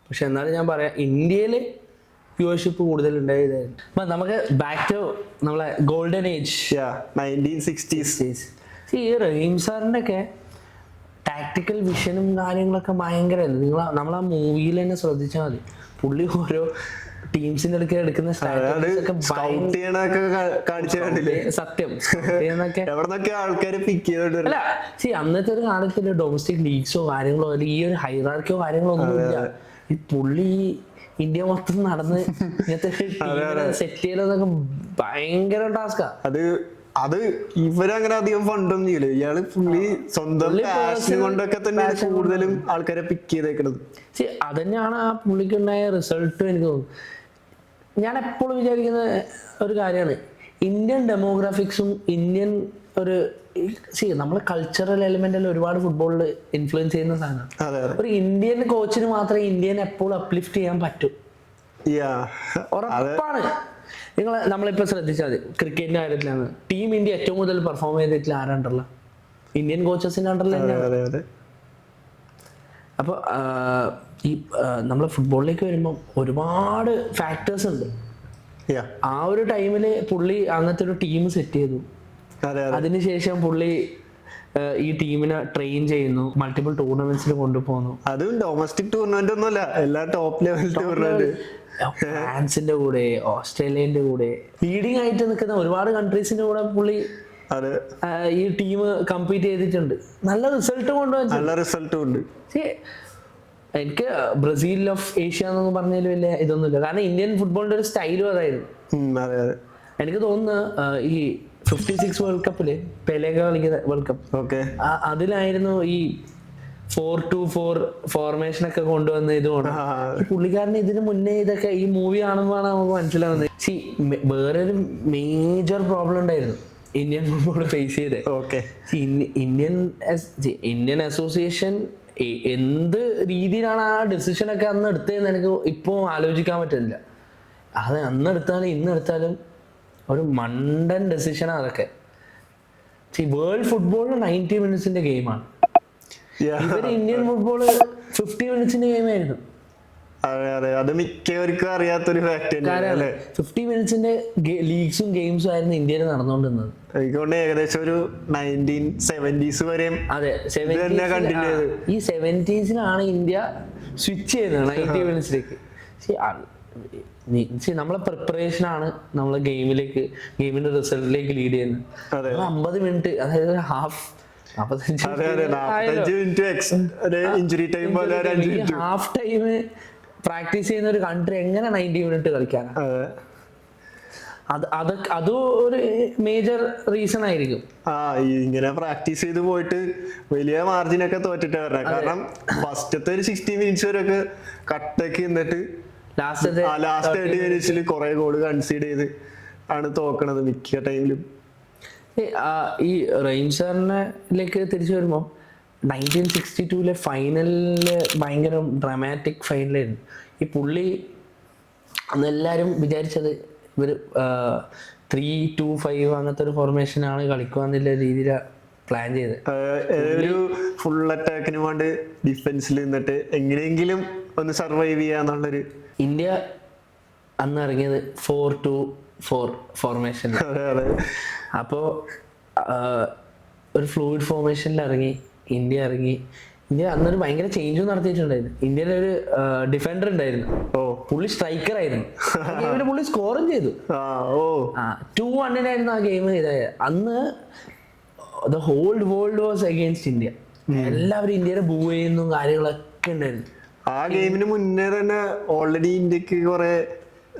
പക്ഷെ എന്നാലും ഞാൻ പറയാം, ഇന്ത്യയില് വ്യൂവർഷിപ്പ് കൂടുതൽ ഉണ്ടായതായിരുന്നു. അപ്പൊ നമുക്ക് ബാക്ക് ടു നമ്മളെ ഗോൾഡൻ ഏജ് 1960s. ഈ റഹീം സാറിന്റെ ഒക്കെ ടാക്ടിക്കൽ വിഷനും കാര്യങ്ങളൊക്കെ ഭയങ്കരമായിരുന്നു. നമ്മളാ മൂവിയിൽ തന്നെ ശ്രദ്ധിച്ചാൽ മതി. പുള്ളി ഓരോ ടീംസിന്റെ അടുക്ക എടുക്കുന്ന സത്യം ആൾക്കാരെ പിക്ക് ചെയ്തോണ്ട്. അല്ല, അന്നത്തെ ഒരു കാലത്ത് ഡൊമസ്റ്റിക് ലീഗ്സോ കാര്യങ്ങളോ അല്ലെങ്കിൽ ഈ ഒരു ഹൈറാർക്കിയോ കാര്യങ്ങളോ ഒന്നും ഇല്ല. ഈ പുള്ളി ഇന്ത്യ മൊത്തം നടന്ന് ഇങ്ങനത്തെ സെറ്റ് ചെയ്യലൊക്കെ ഭയങ്കര ടാസ്കാ. അത് ഇവരങ്ങനെ അധികം ഫണ്ടൊന്നും ചെയ്യില്ല. ഇയാള് പുള്ളി സ്വന്തം പാഷൻ കൊണ്ടൊക്കെ തന്നെയാണ് കൂടുതലും ആൾക്കാരെ പിക്ക് ചെയ്തേക്കുന്നത്. അതന്നെയാണ് ആ പുള്ളിക്കുണ്ടായ റിസൾട്ടും. എനിക്ക് തോന്നുന്നു, ഞാൻ എപ്പോഴും വിചാരിക്കുന്ന ഒരു കാര്യമാണ് ഇന്ത്യൻ ഡെമോഗ്രാഫിക്സും ഇന്ത്യൻ ഒരു നമ്മളെ കൾച്ചറൽ എലിമെന്റിൽ ഒരുപാട് ഫുട്ബോളിൽ ഇൻഫ്ലുവൻസ് ചെയ്യുന്ന സാധനമാണ്. ഒരു ഇന്ത്യൻ കോച്ചിന് മാത്രമേ ഇന്ത്യനെ എപ്പോഴും അപ്ലിഫ്റ്റ് ചെയ്യാൻ പറ്റൂ. ഉറപ്പാണ്. നമ്മളിപ്പോ ശ്രദ്ധിച്ചാൽ മതി, ക്രിക്കറ്റിന്റെ കാര്യത്തിലാണ് ടീം ഇന്ത്യ ഏറ്റവും കൂടുതൽ പെർഫോം ചെയ്തിട്ടില്ല ആരാണ്ടല്ലോ, ഇന്ത്യൻ കോച്ചസിന്റെ അണ്ടറിൽ തന്നെയാണ്. അപ്പൊ ഈ നമ്മളെ ഫുട്ബോളിലേക്ക് വരുമ്പോൾ ഒരുപാട് ഫാക്ടേഴ്സ് ഉണ്ട്. ആ ഒരു ടൈമില് പുള്ളി അങ്ങനത്തെ ഒരു ടീം സെറ്റ് ചെയ്തു. അതിനുശേഷം പുള്ളി ഈ ടീമിനെ ട്രെയിൻ ചെയ്യുന്നു, മൾട്ടിപ്പിൾ ടൂർണമെന്റ്സിൽ കൊണ്ടുപോകുന്നു. അതും ഡൊമസ്റ്റിക് ടൂർണമെന്റ് ഒന്നുമല്ല, എല്ലാ ടോപ്പ് ലെവൽ ടൂർണമെന്റ്. ഫ്രാൻസിന്റെ കൂടെ, ഓസ്ട്രേലിയന്റെ കൂടെ ലീഡിങ് ആയിട്ട് നിൽക്കുന്ന ഒരുപാട് കൺട്രീസിന്റെ കൂടെ പുള്ളി ഈ ടീം കമ്പീറ്റ് ചെയ്തിട്ടുണ്ട്. നല്ല റിസൾട്ടും കൊണ്ടുവന്നു. എനിക്ക് ബ്രസീൽ ഓഫ് ഏഷ്യ എന്നൊന്നും പറഞ്ഞാലും വലിയ ഇതൊന്നുമില്ല. കാരണം ഇന്ത്യൻ ഫുട്ബോളിന്റെ ഒരു സ്റ്റൈലും അതായിരുന്നു. എനിക്ക് തോന്നുന്നു ഈ 56 വേൾഡ് കപ്പില് പെലെക കളിക്കുന്ന വേൾഡ് കപ്പ്, അതിലായിരുന്നു ഈ 4-2-4 ഫോർമേഷൻ ഒക്കെ കൊണ്ടുവന്ന്. ഇതുകൊണ്ട് പുള്ളിക്കാരന് ഇതിന് മുന്നേ ഇതൊക്കെ ഈ മൂവി കാണുമ്പോഴാണ് നമുക്ക് മനസ്സിലാവുന്നത്. വേറൊരു മേജർ പ്രോബ്ലം ഉണ്ടായിരുന്നു ഇന്ത്യൻ ഫുട്ബോൾ ഫേസ് ചെയ്ത്. ഇന്ത്യൻ അസോസിയേഷൻ എന്ത് രീതിയിലാണ് ആ ഡെസിഷൻ ഒക്കെ അന്ന് എടുത്തതെന്ന് എനിക്ക് ഇപ്പോൾ ആലോചിക്കാൻ പറ്റുന്നില്ല. അത് അന്ന് എടുത്താലും ഇന്ന് എടുത്താലും ഒരു മണ്ടൻ ഡെസിഷനാണ് അതൊക്കെ. വേൾഡ് ഫുട്ബോൾ 90 മിനിറ്റ്സിന്റെ ഗെയിമാണ്. ഇവര് ഇന്ത്യൻ ഫുട്ബോള് 50 മിനിറ്റ്സിന്റെ ഗെയിം ആയിരുന്നു. അത് മിക്കവർക്കും അറിയാത്തൊരു ഫാക്ട്. 50 മിനിറ്റ്സിന്റെ ലീഗ്സും ഗെയിംസും ആയിരുന്നു ഇന്ത്യയിൽ നടന്നുകൊണ്ടിരുന്നത്. എനിക്കൊണ്ട് ഏകദേശം ഒരു 1970s വരെയും. അതെ, ഈ 70s ഇന്ത്യ സ്വിച്ച് ചെയ്തത് 90 മിനിറ്റ്സിലേക്ക്. നമ്മളെ പ്രിപ്പറേഷൻ ആണ് നമ്മളെ ഗെയിമിന്റെ റിസൾട്ടിലേക്ക് ലീഡ് ചെയ്യുന്നത്. 50 മിനിറ്റ്, അതായത് ഹാഫ് ടൈം പ്രാക്ടീസ് ചെയ്യുന്ന ഒരു കൺട്രി എങ്ങനെ 90 മിനിറ്റ് കളിക്കാനാണ്? അതും ഒരു മേജർ റീസൺ ആയിരിക്കും. ഇങ്ങനെ പ്രാക്ടീസ് ചെയ്ത് പോയിട്ട് വലിയ മാർജിനൊക്കെ തോറ്റിട്ടാ പറഞ്ഞത്. കാരണം ഫസ്റ്റത്തെ ഒരു 60 മിനിറ്റ്സ് വരെയൊക്കെ കട്ടക്ക് നിന്നിട്ട് ലാസ്റ്റ് 30 മിനിറ്റ്സിൽ കുറെ ഗോള് കൺസീഡ് ചെയ്ത് ആണ് തോക്കണത് മിക്ക ടൈമിലും. ഈ റെയിൻസറിലേക്ക് തിരിച്ചു വരുമ്പോൾ 1962 ഫൈനലില് ഭയങ്കര ഡ്രാമാറ്റിക് ഫൈനലായിരുന്നു. ഈ പുള്ളി അന്ന് എല്ലാവരും വിചാരിച്ചത് ഇവര് 3-2-5 അങ്ങനത്തെ ഒരു ഫോർമേഷനാണ് കളിക്കുക രീതിയിലാണ് പ്ലാൻ ചെയ്തത്. ഒരു ഫുൾ അറ്റാക്കിന് വേണ്ടി ഡിഫൻസിൽ നിന്നിട്ട് എങ്ങനെയെങ്കിലും ഒന്ന് സർവൈവ് ചെയ്യാന്നുള്ളൊരു. ഇന്ത്യ അന്ന് ഇറങ്ങിയത് 4-2-4 ഫോർമേഷൻ. അപ്പോൾ ഒരു ഫ്ലൂയിഡ് ഫോർമേഷനിൽ ഇന്ത്യ ഇറങ്ങി. ഇന്ത്യ അന്നൊരു ഭയങ്കര ചേഞ്ചും നടത്തിയിട്ടുണ്ടായിരുന്നു. ഇന്ത്യയിലെ ഒരു ഡിഫൻഡർ ഉണ്ടായിരുന്നു, പുള്ളി സ്ട്രൈക്കർ ആയിരുന്നു. പുള്ളി സ്കോറും ചെയ്തു. 2-1 ആ ഗെയിം ഇതായത്. അന്ന് the whole world was against India. എല്ലാവരും ഇന്ത്യയുടെ ബൂ ചെയ്യുന്നു കാര്യങ്ങളൊക്കെ ഉണ്ടായിരുന്നു. ആ ഗെയിമിന് മുന്നേ തന്നെ ഓൾറെഡി ഇന്ത്യക്ക് കുറെ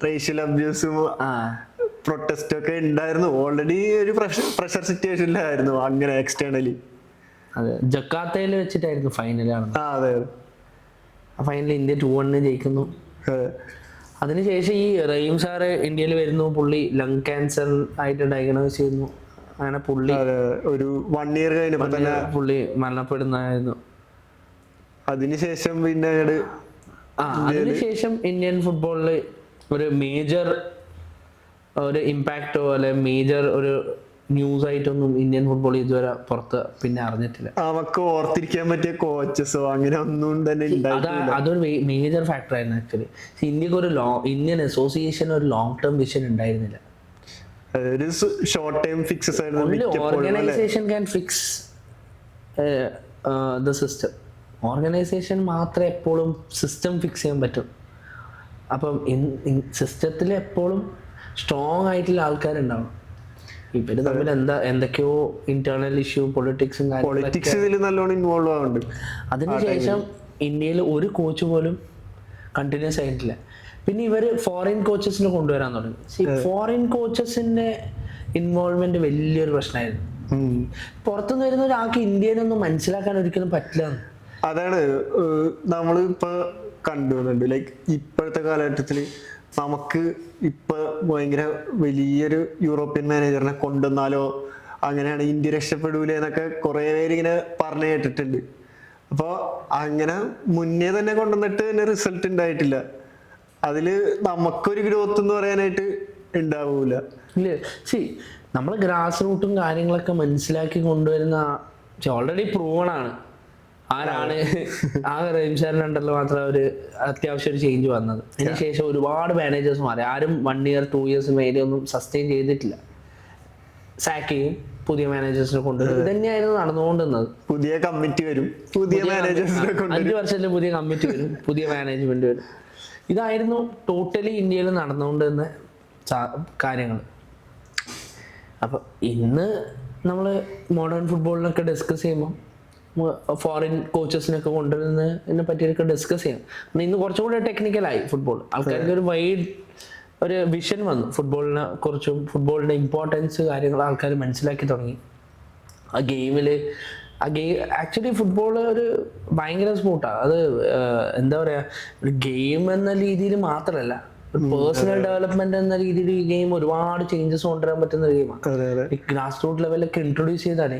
റേഷ്യൽ അബ്യൂസും പ്രൊട്ടസ്റ്റ് ഒക്കെ ഉണ്ടായിരുന്നു. ഓൾറെഡി ഒരു പ്രഷർ സിറ്റുവേഷനിലായിരുന്നു അങ്ങനെ എക്സ്റ്റേണലി. അതെ, ജക്കാർത്തയിൽ വെച്ചിട്ടായിരുന്നു ഫൈനലാണ്. അതെ, ആ ഫൈനലിൽ ഇന്ത്യ 2-1 ജയിക്കുന്നു. അതിനുശേഷം ഈ റഹീം സാറ് ഇന്ത്യയിൽ വരുന്നു. പുള്ളി ലങ് ക്യാൻസർ ആയിട്ട് ഡയഗ്നോസ് ചെയ്യുന്നു. അങ്ങനെ പുള്ളി ഒരു 1 ഇയർ കഴിഞ്ഞപ്പോ തന്നെ പുള്ളി മരണപ്പെടുന്നതായിരുന്നു. അതിനുശേഷം പിന്നെ അതിനുശേഷം ഇന്ത്യൻ ഫുട്ബോളില് ഒരു മേജർ ഒരു ഇമ്പാക്റ്റോ അല്ലെ മേജർ ഒരു ന്യൂസ് ആയിട്ടൊന്നും ഇന്ത്യൻ ഫുട്ബോൾ ഇതുവരെ പുറത്ത് പിന്നെ അറിഞ്ഞിട്ടില്ല. അവർക്ക് ഓർത്തിരിക്കാൻ പറ്റിയ കോച്ചസോ അങ്ങനെ ഒന്നും തന്നെ അതൊരു മേജർ ഫാക്ടർ ആയിരുന്നു ആക്ച്വലി. ഇന്ത്യക്ക് ഒരു ഇന്ത്യൻ അസോസിയേഷൻ ഒരു ലോങ് ടേം വിഷൻ ഉണ്ടായിരുന്നില്ല. ഒരു ഷോർട്ട് ടൈം ഫിക്സസ് ആയിരുന്നു. Organisation can fix the system. Organisation മാത്രമേ എപ്പോഴും സിസ്റ്റം ഫിക്സ് ചെയ്യാൻ പറ്റും. അപ്പം സിസ്റ്റത്തിൽ എപ്പോഴും സ്ട്രോങ് ആയിട്ടുള്ള ആൾക്കാരുണ്ടാവും. ഇവര് തമ്മിൽ എന്തൊക്കെയോ ഇന്റേണൽ ഇഷ്യൂ പൊളിറ്റിക്സും നല്ലോണം ഇൻവോൾവ് ആവുന്നുണ്ട്. അതിനുശേഷം ഇന്ത്യയിൽ ഒരു കോച്ച് പോലും കണ്ടിന്യൂസ് ആയിട്ടില്ല. പിന്നെ ഇവര് ഫോറിൻ കോച്ചസിനെ കൊണ്ടുവരാൻ തുടങ്ങി. ഫോറിൻ കോച്ചസിന്റെ ഇൻവോൾവ്മെന്റ് വലിയൊരു പ്രശ്നമായിരുന്നു. പുറത്തുനിന്ന് വരുന്ന ഒരാൾക്ക് ഇന്ത്യയിലൊന്നും മനസ്സിലാക്കാൻ ഒരിക്കലും പറ്റില്ല. അതാണ് നമ്മൾ ഇപ്പൊ കണ്ടുവന്നുണ്ട്. ലൈക്ക് ഇപ്പോഴത്തെ കാലഘട്ടത്തില് നമുക്ക് ഇപ്പൊ ഭയങ്കര വലിയൊരു യൂറോപ്യൻ മാനേജറിനെ കൊണ്ടുവന്നാലോ അങ്ങനെയാണ് ഇന്ത്യ രക്ഷപ്പെടൂലേ എന്നൊക്കെ കുറെ പേര് ഇങ്ങനെ പറഞ്ഞു കേട്ടിട്ടുണ്ട്. അപ്പൊ അങ്ങനെ മുന്നേ തന്നെ കൊണ്ടുവന്നിട്ട് തന്നെ റിസൾട്ട് ഉണ്ടായിട്ടില്ല. അതില് നമുക്കൊരു ഗ്രോത്ത് എന്ന് പറയാനായിട്ട് ഉണ്ടാവൂല. നമ്മള് ഗ്രാസ് റൂട്ടും കാര്യങ്ങളൊക്കെ മനസ്സിലാക്കി കൊണ്ടുവരുന്ന ഓൾറെഡി പ്രൂവൺ ആണ്. ആരാണ് ആ റഹീം സാറിനുണ്ടല്ലോ മാത്രം ഒരു അത്യാവശ്യം ഒരു ചേഞ്ച് വന്നത്. അതിനുശേഷം ഒരുപാട് മാനേജേഴ്സ് മാറി. ആരും 1 ഇയർ 2 ഇയേഴ്സ് മേലെ ഒന്നും സസ്റ്റെയിൻ ചെയ്തിട്ടില്ല. സാക്ക് ചെയ്യും, പുതിയ മാനേജേഴ്സിനെ കൊണ്ടുവരും. ഇത് തന്നെയായിരുന്നു നടന്നുകൊണ്ടിരുന്നത്. പുതിയ കമ്മിറ്റി വരും, പുതിയ മാനേജേഴ്സിനെ 5 വർഷത്തിൽ പുതിയ കമ്മിറ്റി വരും, പുതിയ മാനേജ്മെന്റ് വരും. ഇതായിരുന്നു ടോട്ടലി ഇന്ത്യയിൽ നടന്നുകൊണ്ടിരുന്ന കാര്യങ്ങൾ. അപ്പൊ ഇന്ന് നമ്മൾ മോഡേൺ ഫുട്ബോളിനൊക്കെ ഡിസ്കസ് ചെയ്യുമ്പോൾ ഫോറിൻ കോച്ചസിനൊക്കെ കൊണ്ടുവരുന്നതിനെ പറ്റിയൊക്കെ ഡിസ്കസ് ചെയ്യാം. ഇന്ന് കുറച്ചും കൂടെ ടെക്നിക്കലായി ഫുട്ബോൾ. ആൾക്കാർക്ക് ഒരു വൈഡ് ഒരു വിഷൻ വന്നു ഫുട്ബോളിനെ കുറിച്ചും. ഫുട്ബോളിന്റെ ഇമ്പോർട്ടൻസ് കാര്യങ്ങൾ ആൾക്കാർ മനസ്സിലാക്കി തുടങ്ങി. ആ ഗെയിമില് ആക്ച്വലി ഫുട്ബോൾ ഒരു ഭയങ്കര സ്പോർട്ടാണ്. അത് എന്താ പറയാ, ഒരു ഗെയിം എന്ന രീതിയിൽ മാത്രമല്ല, ഒരു പേഴ്സണൽ ഡെവലപ്മെന്റ് എന്ന രീതിയിൽ ഈ ഗെയിം ഒരുപാട് ചേഞ്ചസ് കൊണ്ടുവരാൻ പറ്റുന്ന ഒരു ഗെയിമാണ്. ഈ ഗ്രാസ് റൂട്ട് ലെവലൊക്കെ ഇൻട്രൊഡ്യൂസ് ചെയ്താണ്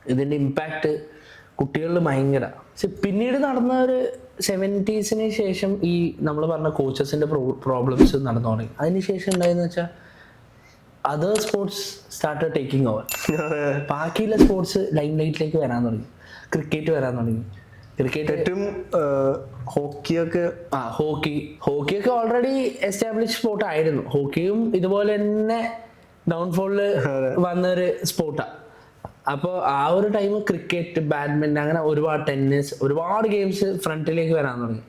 ഇതിന്റെ ഇമ്പാക്ട് കുട്ടികളിൽ ഭയങ്കര. പിന്നീട് നടന്ന ഒരു 70s ശേഷം ഈ നമ്മൾ പറഞ്ഞ കോച്ചസിന്റെ പ്രോബ്ലംസ് നടന്നു തുടങ്ങി. അതിനുശേഷം ഉണ്ടായെന്ന് വെച്ചാൽ other sports started taking over. ബാക്കിയുള്ള സ്പോർട്സ് ലൈം ലൈറ്റിലേക്ക് വരാൻ തുടങ്ങി. ക്രിക്കറ്റ് വരാൻ തുടങ്ങി. ക്രിക്കറ്റും ഹോക്കിയൊക്കെ ഹോക്കിയൊക്കെ ഓൾറെഡി എസ്റ്റാബ്ലിഷ് സ്പോർട്ട് ആയിരുന്നു. ഹോക്കിയും ഇതുപോലെ തന്നെ ഡൗൺഫോളില് വന്നൊരു സ്പോർട്ടാണ്. അപ്പോൾ ആ ഒരു ടൈം ക്രിക്കറ്റ്, ബാഡ്മിൻ്റൺ, അങ്ങനെ ഒരുപാട് ടെന്നീസ്, ഒരുപാട് ഗെയിംസ് ഫ്രണ്ടിലേക്ക് വരാൻ തുടങ്ങി.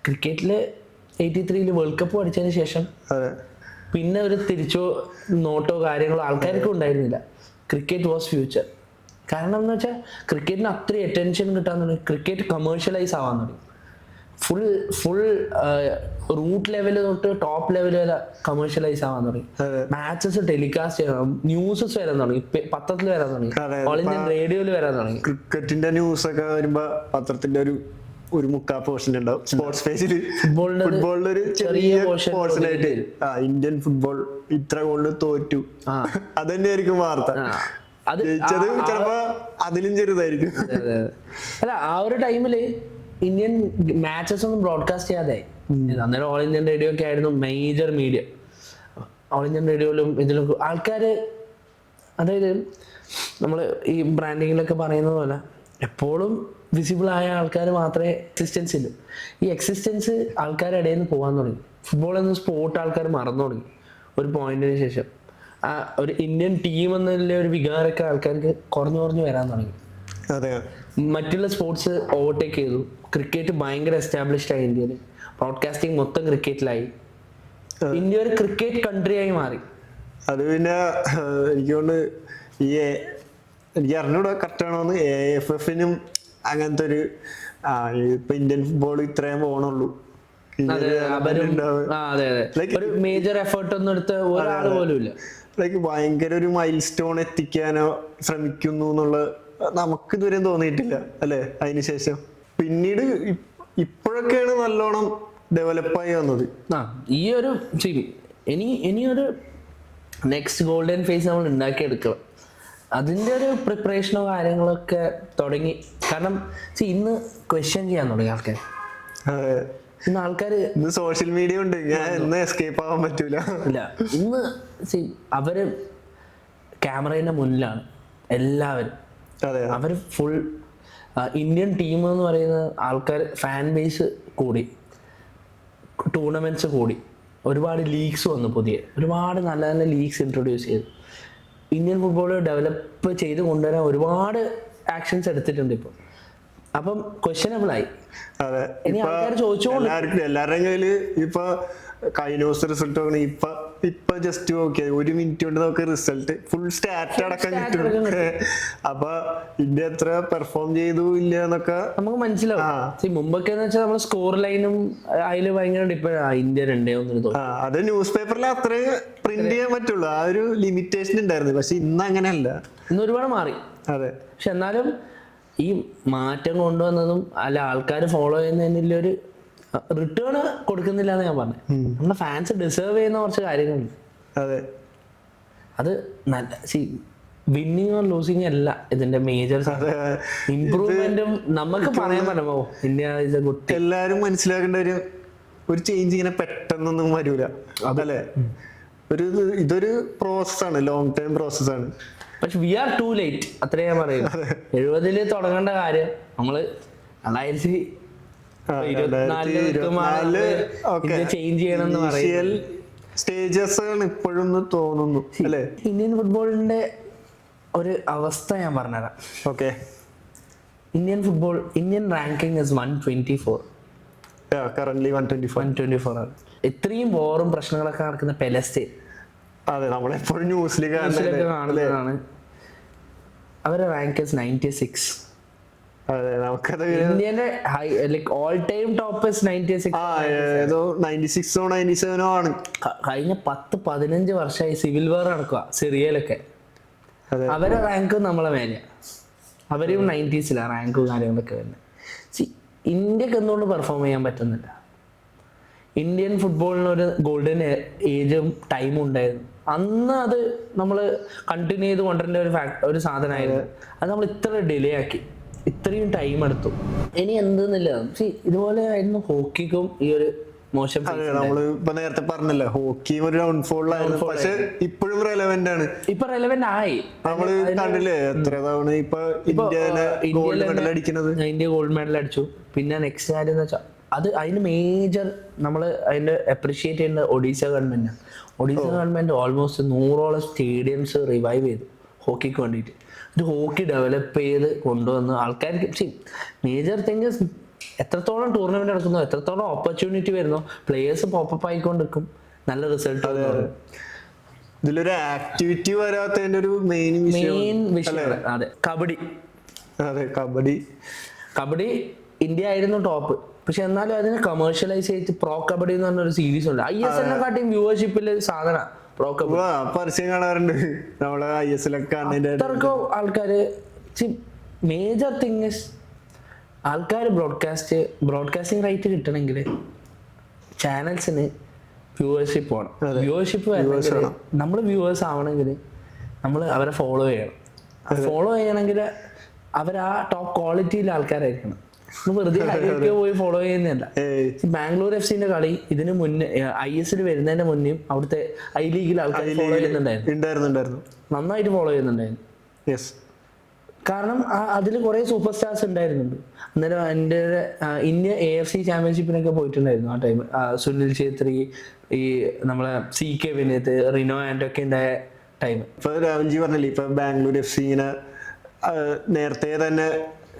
ക്രിക്കറ്റിൽ 83 വേൾഡ് കപ്പ് അടിച്ചതിന് ശേഷം പിന്നെ ഒരു തിരിച്ചോ നോട്ടോ കാര്യങ്ങളോ ആൾക്കാർക്കും ഉണ്ടായിരുന്നില്ല. Cricket was future. കാരണം എന്ന് വെച്ചാൽ ക്രിക്കറ്റിന് അത്രയും അറ്റൻഷൻ കിട്ടാൻ തുടങ്ങി. ക്രിക്കറ്റ് കമേഴ്ഷ്യലൈസ് ആവാൻ തുടങ്ങി. ഫുൾ റൂട്ട് ലെവൽ തൊട്ട് ടോപ്പ് ലെവൽ വരെ കമേഴ്ഷ്യലൈസ് ആവാൻ തുടങ്ങി. മാച്ചസ് ടെലികാസ്റ്റ് ചെയ്യണം, ന്യൂസസ് വരാൻ തുടങ്ങി, പത്രത്തിൽ വരാൻ തുടങ്ങി, ഓൾ ഇന്ത്യൻ റേഡിയോയിൽ വരാൻ തുടങ്ങി. ക്രിക്കറ്റിന്റെ ന്യൂസ് ഒക്കെ വരുമ്പോ പത്രത്തിന്റെ ഒരു മുക്കാ പോർഷൻ ഉണ്ടാവും. സ്പോർട്സ് പേജിൽ ഫുട്ബോളിന്റെ ഒരു ചെറിയ പോർഷൻ ആയിട്ട് ഇന്ത്യൻ ഫുട്ബോൾ ഇത്ര കൊണ്ട് തോറ്റു, അത് തന്നെയായിരിക്കും വാർത്ത. ജയിച്ചത് ചിലപ്പോ അതിലും ചെറുതായിരിക്കും. അല്ല, ആ ഒരു ടൈമില് ഇന്ത്യൻ മാച്ചസ് ഒന്നും ബ്രോഡ്കാസ്റ്റ് ചെയ്യാതെ അന്നേരം ഓൾ ഇന്ത്യൻ റേഡിയോ ഒക്കെ ആയിരുന്നു മേജർ മീഡിയ. ഓൾ ഇന്ത്യൻ റേഡിയോയിലും ഇതിലും ആൾക്കാര്, അതായത് നമ്മൾ ഈ ബ്രാൻഡിങ്ങിലൊക്കെ പറയുന്നത് പോലെ എപ്പോഴും വിസിബിൾ ആയ ആൾക്കാർ മാത്രമേ എക്സിസ്റ്റൻസ് ഇല്ലു. ഈ എക്സിസ്റ്റൻസ് ആൾക്കാരുടെ ഇടയിൽ നിന്ന് പോകാൻ തുടങ്ങി. ഫുട്ബോൾ എന്ന സ്പോർട്ട് ആൾക്കാർ മറന്നു തുടങ്ങി ഒരു പോയിന്റിന് ശേഷം. ആ ഒരു ഇന്ത്യൻ ടീം എന്നുള്ള ഒരു വികാരമൊക്കെ ആൾക്കാർക്ക് കുറഞ്ഞു വരാൻ തുടങ്ങി. മറ്റുള്ള സ്പോർട്സ് ഓവർടേക്ക് ചെയ്തു. ക്രിക്കറ്റ് ഭയങ്കര എസ്റ്റാബ്ലിഷ്ഡ് ആയി ഇന്ത്യയിൽ. ബ്രോഡ്കാസ്റ്റിംഗ് മൊത്തം ക്രിക്കറ്റിലായി. ഇന്ത്യ ഒരു ക്രിക്കറ്റ് കൺട്രി ആയി മാറി. അത് പിന്നെ എനിക്ക് തോന്നുന്നു എനിക്ക് അറിഞ്ഞൂടാ കറക്റ്റ് ആണോന്ന്, AFF-നും അങ്ങനത്തെ ഒരു ഇപ്പൊ ഇന്ത്യൻ ഫുട്ബോൾ ഇത്രയും പോകണുള്ളൂ, ഒരു മേജർ എഫേർട്ട് ഒന്നും എടുത്ത ഒരാൾ പോലും ഇല്ല. ലൈക്ക് ഭയങ്കര ഒരു മൈൽ സ്റ്റോൺ എത്തിക്കാനോ ശ്രമിക്കുന്നു എന്നുള്ള നമുക്ക് ഇതുവരെ തോന്നിയിട്ടില്ല അല്ലെ. അതിനുശേഷം പിന്നീട് ഇപ്പോഴൊക്കെയാണ് നല്ലോണം ഡെവലപ്പായി വന്നത്. ഈ ഒരു ഇനിയൊരു നെക്സ്റ്റ് ഗോൾഡൻ ഫേസ് നമ്മൾ ഉണ്ടാക്കിയെടുക്കണം. അതിൻ്റെ ഒരു പ്രിപ്പറേഷനോ കാര്യങ്ങളൊക്കെ തുടങ്ങി. കാരണം ഇന്ന് ക്വസ്റ്റ്യൻ ചെയ്യാൻ തുടങ്ങി ആൾക്കാർ. ഇന്ന് ആൾക്കാർ സോഷ്യൽ മീഡിയ ഉണ്ട്, ഞാൻ എസ്കേപ്പ് ആവാൻ പറ്റൂല. ഇല്ല, ഇന്ന് അവര് ക്യാമറയുടെ മുന്നിലാണ് എല്ലാവരും. അവര് ഫുൾ ഇന്ത്യൻ ടീം എന്ന് പറയുന്ന ആൾക്കാർ ഫാൻ ബേസ് കൂടി, ടൂർണമെന്റ്സ് കൂടി, ഒരുപാട് ലീഗ്സ് വന്നു, പുതിയ ഒരുപാട് നല്ല നല്ല ലീഗ്സ് ഇൻട്രൊഡ്യൂസ് ചെയ്തു. ഇന്ത്യൻ ഫുട്ബോൾ ഡെവലപ്പ് ചെയ്ത് കൊണ്ടുവരാൻ ഒരുപാട് ആക്ഷൻസ് എടുത്തിട്ടുണ്ട് ഇപ്പോൾ. അപ്പം ക്വസ്റ്റ്യനബിൾ ആയി. ഇനി ആൾക്കാർ ചോദിച്ചോണ്ട് എല്ലാവരുടെയും കയ്യില് ഇപ്പൊ കഴിഞ്ഞ ദിവസം റിസൾട്ട് നോക്കണ ഇപ്പൊ ജസ്റ്റ് നോക്കിയാൽ 1 മിനിറ്റ് കൊണ്ട് നമുക്ക് റിസൾട്ട് ഫുൾ സ്റ്റാറ്റ് അടക്കം കിട്ടും. അപ്പൊ ഇന്ത്യ എത്ര പെർഫോം ചെയ്തു ഇല്ല എന്നൊക്കെ നമുക്ക് മനസ്സിലാവും. മുമ്പൊക്കെ എന്ന് വെച്ചാൽ നമ്മൾ സ്കോർ ലൈനും അതില് ഭയങ്കര ഡിപ്പെൻഡ്. ഇന്ത്യ 2-1 അത് ന്യൂസ് പേപ്പറിൽ അത്രയും പ്രിന്റ് ചെയ്യാൻ പറ്റുള്ളൂ, ആ ഒരു ലിമിറ്റേഷൻ ഉണ്ടായിരുന്നു. പക്ഷെ ഇന്ന് അങ്ങനെയല്ല, ഇന്ന് ഒരുപാട് മാറി. അതെ, പക്ഷെ എന്നാലും ഈ മാറ്റം കൊണ്ടുവന്നതും അല്ല ആൾക്കാർ ഫോളോ ചെയ്യുന്നതിൻ്റെ ഒരു റിട്ടേൺ കൊടുക്കുന്നില്ല എന്ന് ഞാൻ പറഞ്ഞു. നമ്മുടെ ഫാൻസ് ഡിസേർവ് ചെയ്യുന്ന കുറച്ച് കാര്യങ്ങളുണ്ട്. അതെ, അത് നല്ല വിന്നിങ് ഓർ ലൂസിങ് അല്ല ഇതിന്റെ മേജർ ഇംപ്രൂവ്മെന്റും നമുക്ക് പറയാൻ പറ്റുമോ. India is A good. എല്ലാരും മനസ്സിലാക്കേണ്ട ഒരു ചേഞ്ച് ഇങ്ങനെ പെട്ടെന്നൊന്നും വരൂല, അതല്ലേ. ഇതൊരു പ്രോസസ്സാണ്, ലോങ് ടൈം പ്രോസസ്സാണ്. പക്ഷെ വി ആർ ടു ലേറ്റ്, അത്രേ ഞാൻ പറയും. 70-ൽ തുടങ്ങേണ്ട കാര്യം നമ്മള് 2024 ചേഞ്ച് ചെയ്യണം എന്ന് പറയും. സ്റ്റേജസ് ഇപ്പോഴും തോന്നുന്നു അല്ലേ. ഇന്ത്യൻ ഫുട്ബോളിന്റെ ഒരു അവസ്ഥ ഞാൻ പറഞ്ഞുതരാം. Okay, Indian ranking is 124. Currently 124 ആണ്. ഇത്രയും വോറും പ്രശ്നങ്ങളൊക്കെ നടക്കുന്ന പെലസ്റ്റൈൻ, അതെ, നമ്മളെപ്പോഴും ന്യൂസിൽ കാണുന്നതാണ്. അവരുടെ റാങ്ക് ഇസ് 96. ഇന്ത്യന്റെ ഓൾ ടൈം ടോപ്പ് ഇസ് 96. 96 97 ആണ്. കഴിഞ്ഞ 10-15 വർഷമായി സിവിൽ വാർ നടക്കുക സിറിയയിലൊക്കെ. അവരുടെ റാങ്ക് നമ്മളെ മേലെ, അവരും 90s റാങ്കും കാര്യങ്ങളൊക്കെ വരുന്നത്. ഇന്ത്യക്ക് എന്തുകൊണ്ട് പെർഫോം ചെയ്യാൻ പറ്റുന്നില്ല? ഇന്ത്യൻ ഫുട്ബോളിന് ഒരു ഗോൾഡൻ ഏജും ടൈമും ഉണ്ടായിരുന്നു. അന്ന് അത് നമ്മൾ കണ്ടിന്യൂ ചെയ്ത് കൊണ്ടുവരേണ്ട ഒരു സാധനമായിരുന്നു. അത് നമ്മൾ ഇത്ര ഡിലേ ആക്കി, ഇത്രയും ടൈം എടുത്തു. ഇനി എന്തെന്നില്ല. ഇതുപോലെ ആയിരുന്നു ഹോക്കിക്കും ഈ ഒരു മോശം. നമ്മള് ഇപ്പൊ നേരത്തെ പറഞ്ഞല്ലോ, ഹോക്കി ഒരു ഡൗൺഫോളിലായിരുന്നു, പക്ഷെ ഇപ്പോഴും റെലവെന്റ് ആണ്. ഇപ്പൊ റെലവെന്റ് ആയി. നമ്മള് കണ്ടില്ലേ എത്ര തവണ ഇപ്പൊ ഇന്ത്യ ഗോൾഡ് മെഡൽ അടിച്ചു. പിന്നെ നെക്സ്റ്റ് കാര്യം എന്ന് വെച്ചാൽ അതിന് മേജർ നമ്മൾ അതിന്റെ അപ്രീഷിയേറ്റ് ചെയ്യേണ്ട ഒഡീഷ ഗവൺമെന്റാണ്. ഒഡീഷ ഗവൺമെന്റ് ഓൾമോസ്റ്റ് 100ഓളം സ്റ്റേഡിയംസ് റിവൈവ് ചെയ്തു ഹോക്കിക്ക് വേണ്ടിയിട്ട്. ഒരു ഹോക്കി ഡെവലപ്പ് ചെയ്ത് കൊണ്ടുവന്ന് ആൾക്കാർക്ക് മേജർ തിങ്സ് എത്രത്തോളം ടൂർണമെന്റ് നടക്കുന്നു, എത്രത്തോളം ഓപ്പർച്യൂണിറ്റി വരുന്നു, പ്ലേയേഴ്സ് പോപ്പപ്പ് ആയിക്കൊണ്ടിരിക്കും, നല്ല റിസൾട്ട്. ഇതിലൊരു ആക്ടിവിറ്റി വരാത്തതിന്റെ ഒരു മെയിൻ വിഷയം. അതെ, കബഡി. അതെ, കബഡി ഇന്ത്യ ആയിരുന്നു ടോപ്പ്. പക്ഷെ എന്നാലും അതിനെ കമേഴ്ഷ്യലൈസ് ചെയ്ത് പ്രോ കബഡി എന്ന് പറഞ്ഞൊരു സീരീസ് ഉണ്ട്. ISL കാട്ടിയും വ്യൂവർഷിപ്പിൽ സാധന പ്രോ കബഡി. പരസ്യം കാണാറുണ്ട് നമ്മളെ ISL ഒക്കെ. അത്രക്കും ആൾക്കാര് മേജർ തിങ് ഇസ് ആൾക്കാർ ബ്രോഡ്കാസ്റ്റിംഗ് റൈറ്റ് കിട്ടണമെങ്കിൽ ചാനൽസിന് വ്യൂവേഴ്ഷിപ്പ് വേണം. വ്യൂവേഴ്ഷിപ്പ് വരണമെങ്കിൽ നമ്മൾ വ്യൂവേഴ്സ് ആവണമെങ്കിൽ നമ്മൾ അവരെ ഫോളോ ചെയ്യണം. ഫോളോ ചെയ്യണമെങ്കിൽ അവർ ആ ടോപ്പ് ക്വാളിറ്റിയിലെ ആൾക്കാരായിരിക്കണം. വെറുതെ പോയി ഫോളോ ചെയ്യുന്നതല്ല. ബാംഗ്ലൂർ FC കളി ഇതിന് മുന്നേ ISL വരുന്നതിന്റെ മുന്നേയും അവിടുത്തെ I ലീഗിൽ ആൾക്കാർ ഫോളോ ചെയ്യുന്നുണ്ടായിരുന്നു, നന്നായിട്ട് ഫോളോ ചെയ്യുന്നുണ്ടായിരുന്നു. കാരണം അതിൽ കുറെ സൂപ്പർ സ്റ്റാർസ് ഉണ്ടായിരുന്നുണ്ട്. അന്നേരം എൻ്റെ ഇന്ത്യ AFC ചാമ്പ്യൻഷിപ്പിനൊക്കെ പോയിട്ടുണ്ടായിരുന്നു ആ ടൈം. സുനിൽ ഛേത്രി, ഈ നമ്മളെ CK വിനീത്, റിനോ ആൻഡ് ഒക്കെ ഉണ്ടായ ടൈം. ഇപ്പൊ രാവൻജി പറഞ്ഞില്ലേ, ഇപ്പൊ ബാംഗ്ലൂർ FC ഇങ്ങനെ നേരത്തെ തന്നെ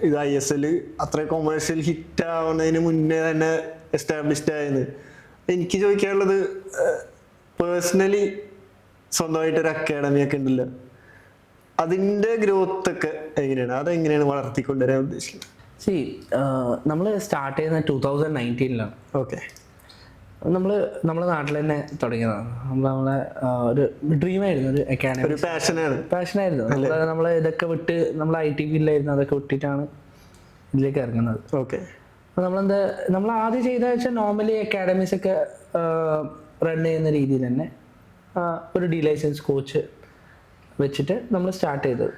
ഇത് ISL അത്ര കൊമേഴ്ഷ്യൽ ഹിറ്റ് ആവുന്നതിന് മുന്നേ തന്നെ എസ്റ്റാബ്ലിഷ്ഡ് ആയത്. എനിക്ക് ചോദിക്കാനുള്ളത്, പേഴ്സണലി സ്വന്തമായിട്ടൊരു അക്കാഡമി ഒക്കെ ഉണ്ടല്ലോ, അതിന്റെ ഗ്രോത്ത് ഒക്കെ എങ്ങനെയാണ്, അതെങ്ങനെയാണ് വളർത്തിക്കൊണ്ടുവരാൻ ഉദ്ദേശിക്കുന്നത്? നമ്മൾ സ്റ്റാർട്ട് ചെയ്യുന്നത് 2019 ഓക്കെ. നമ്മളെ നാട്ടിൽ തന്നെ തുടങ്ങിയതാണ്. നമ്മളെ ഒരു ഡ്രീമായിരുന്നു, ഒരു അക്കാഡമി, ഒരു പാഷനായിരുന്നു. നമ്മൾ ഇതൊക്കെ വിട്ട് നമ്മൾ IT ഫീൽഡിലായിരുന്നു, അതൊക്കെ വിട്ടിട്ടാണ് ഇതിലേക്ക് ഇറങ്ങുന്നത്. ഓക്കെ. അപ്പോൾ നമ്മൾ ആദ്യം ചെയ്തതെന്ന് വെച്ചാൽ നോർമലി അക്കാഡമീസ് ഒക്കെ റൺ ചെയ്യുന്ന രീതിയിൽ തന്നെ ഒരു ഡി ലൈസൻസ് കോച്ച് വെച്ചിട്ട് നമ്മൾ സ്റ്റാർട്ട് ചെയ്തത്.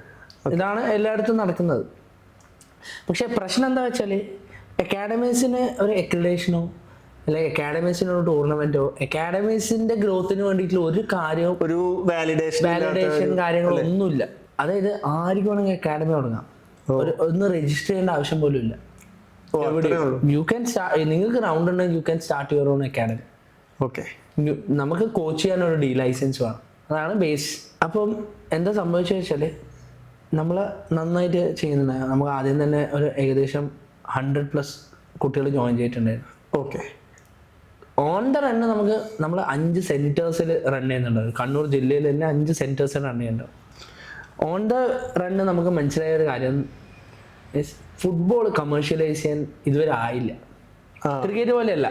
ഇതാണ് എല്ലായിടത്തും നടക്കുന്നത്. പക്ഷെ പ്രശ്നം എന്താ വെച്ചാൽ അക്കാഡമീസിന് ഒരു അക്രഡിറ്റേഷനോ അല്ലെങ്കിൽ അക്കാഡമീസിനൊരു ടൂർണമെന്റോ അക്കാഡമീസിന്റെ ഗ്രോത്തിന് വേണ്ടിയിട്ടുള്ള ഒരു കാര്യവും, ഒരു വാലിഡേഷൻ കാര്യങ്ങളൊന്നുമില്ല. അതായത് ആർക്കും വേണമെങ്കിൽ അക്കാഡമി തുടങ്ങാം, ഒന്ന് രജിസ്റ്റർ ചെയ്യേണ്ട ആവശ്യം പോലും ഇല്ല. യു ക്യാൻ നിങ്ങൾക്ക് ഗ്രൗണ്ട് ഉണ്ടെങ്കിൽ you can start your own academy. Okay. നമുക്ക് കോച്ച് ചെയ്യാൻ ഒരു ഡി ലൈസൻസ് വേണം, അതാണ് ബേസ്. അപ്പം എന്താ സംഭവിച്ചത് വെച്ചാൽ നമ്മൾ നന്നായിട്ട് ചെയ്യുന്നുണ്ട്. നമുക്ക് ആദ്യം തന്നെ ഒരു ഏകദേശം 100+ കുട്ടികൾ ജോയിൻ ചെയ്തിട്ടുണ്ടായിരുന്നു. ഓക്കെ. ഓൺ ദ റണ്ണ് നമ്മൾ 5 സെന്റേഴ്സിൽ റൺ ചെയ്യുന്നുണ്ട്. കണ്ണൂർ ജില്ലയിൽ തന്നെ 5 സെന്റേഴ്സിൽ റൺ ചെയ്യുന്നുണ്ട്. ഓൺ ദ റണ്ണ് നമുക്ക് മനസ്സിലായ ഒരു കാര്യം, ഫുട്ബോൾ കമേഴ്ഷ്യലൈസ് ചെയ്യാൻ ഇതുവരെ ആയില്ല. ക്രിക്കറ്റ് പോലെയല്ല.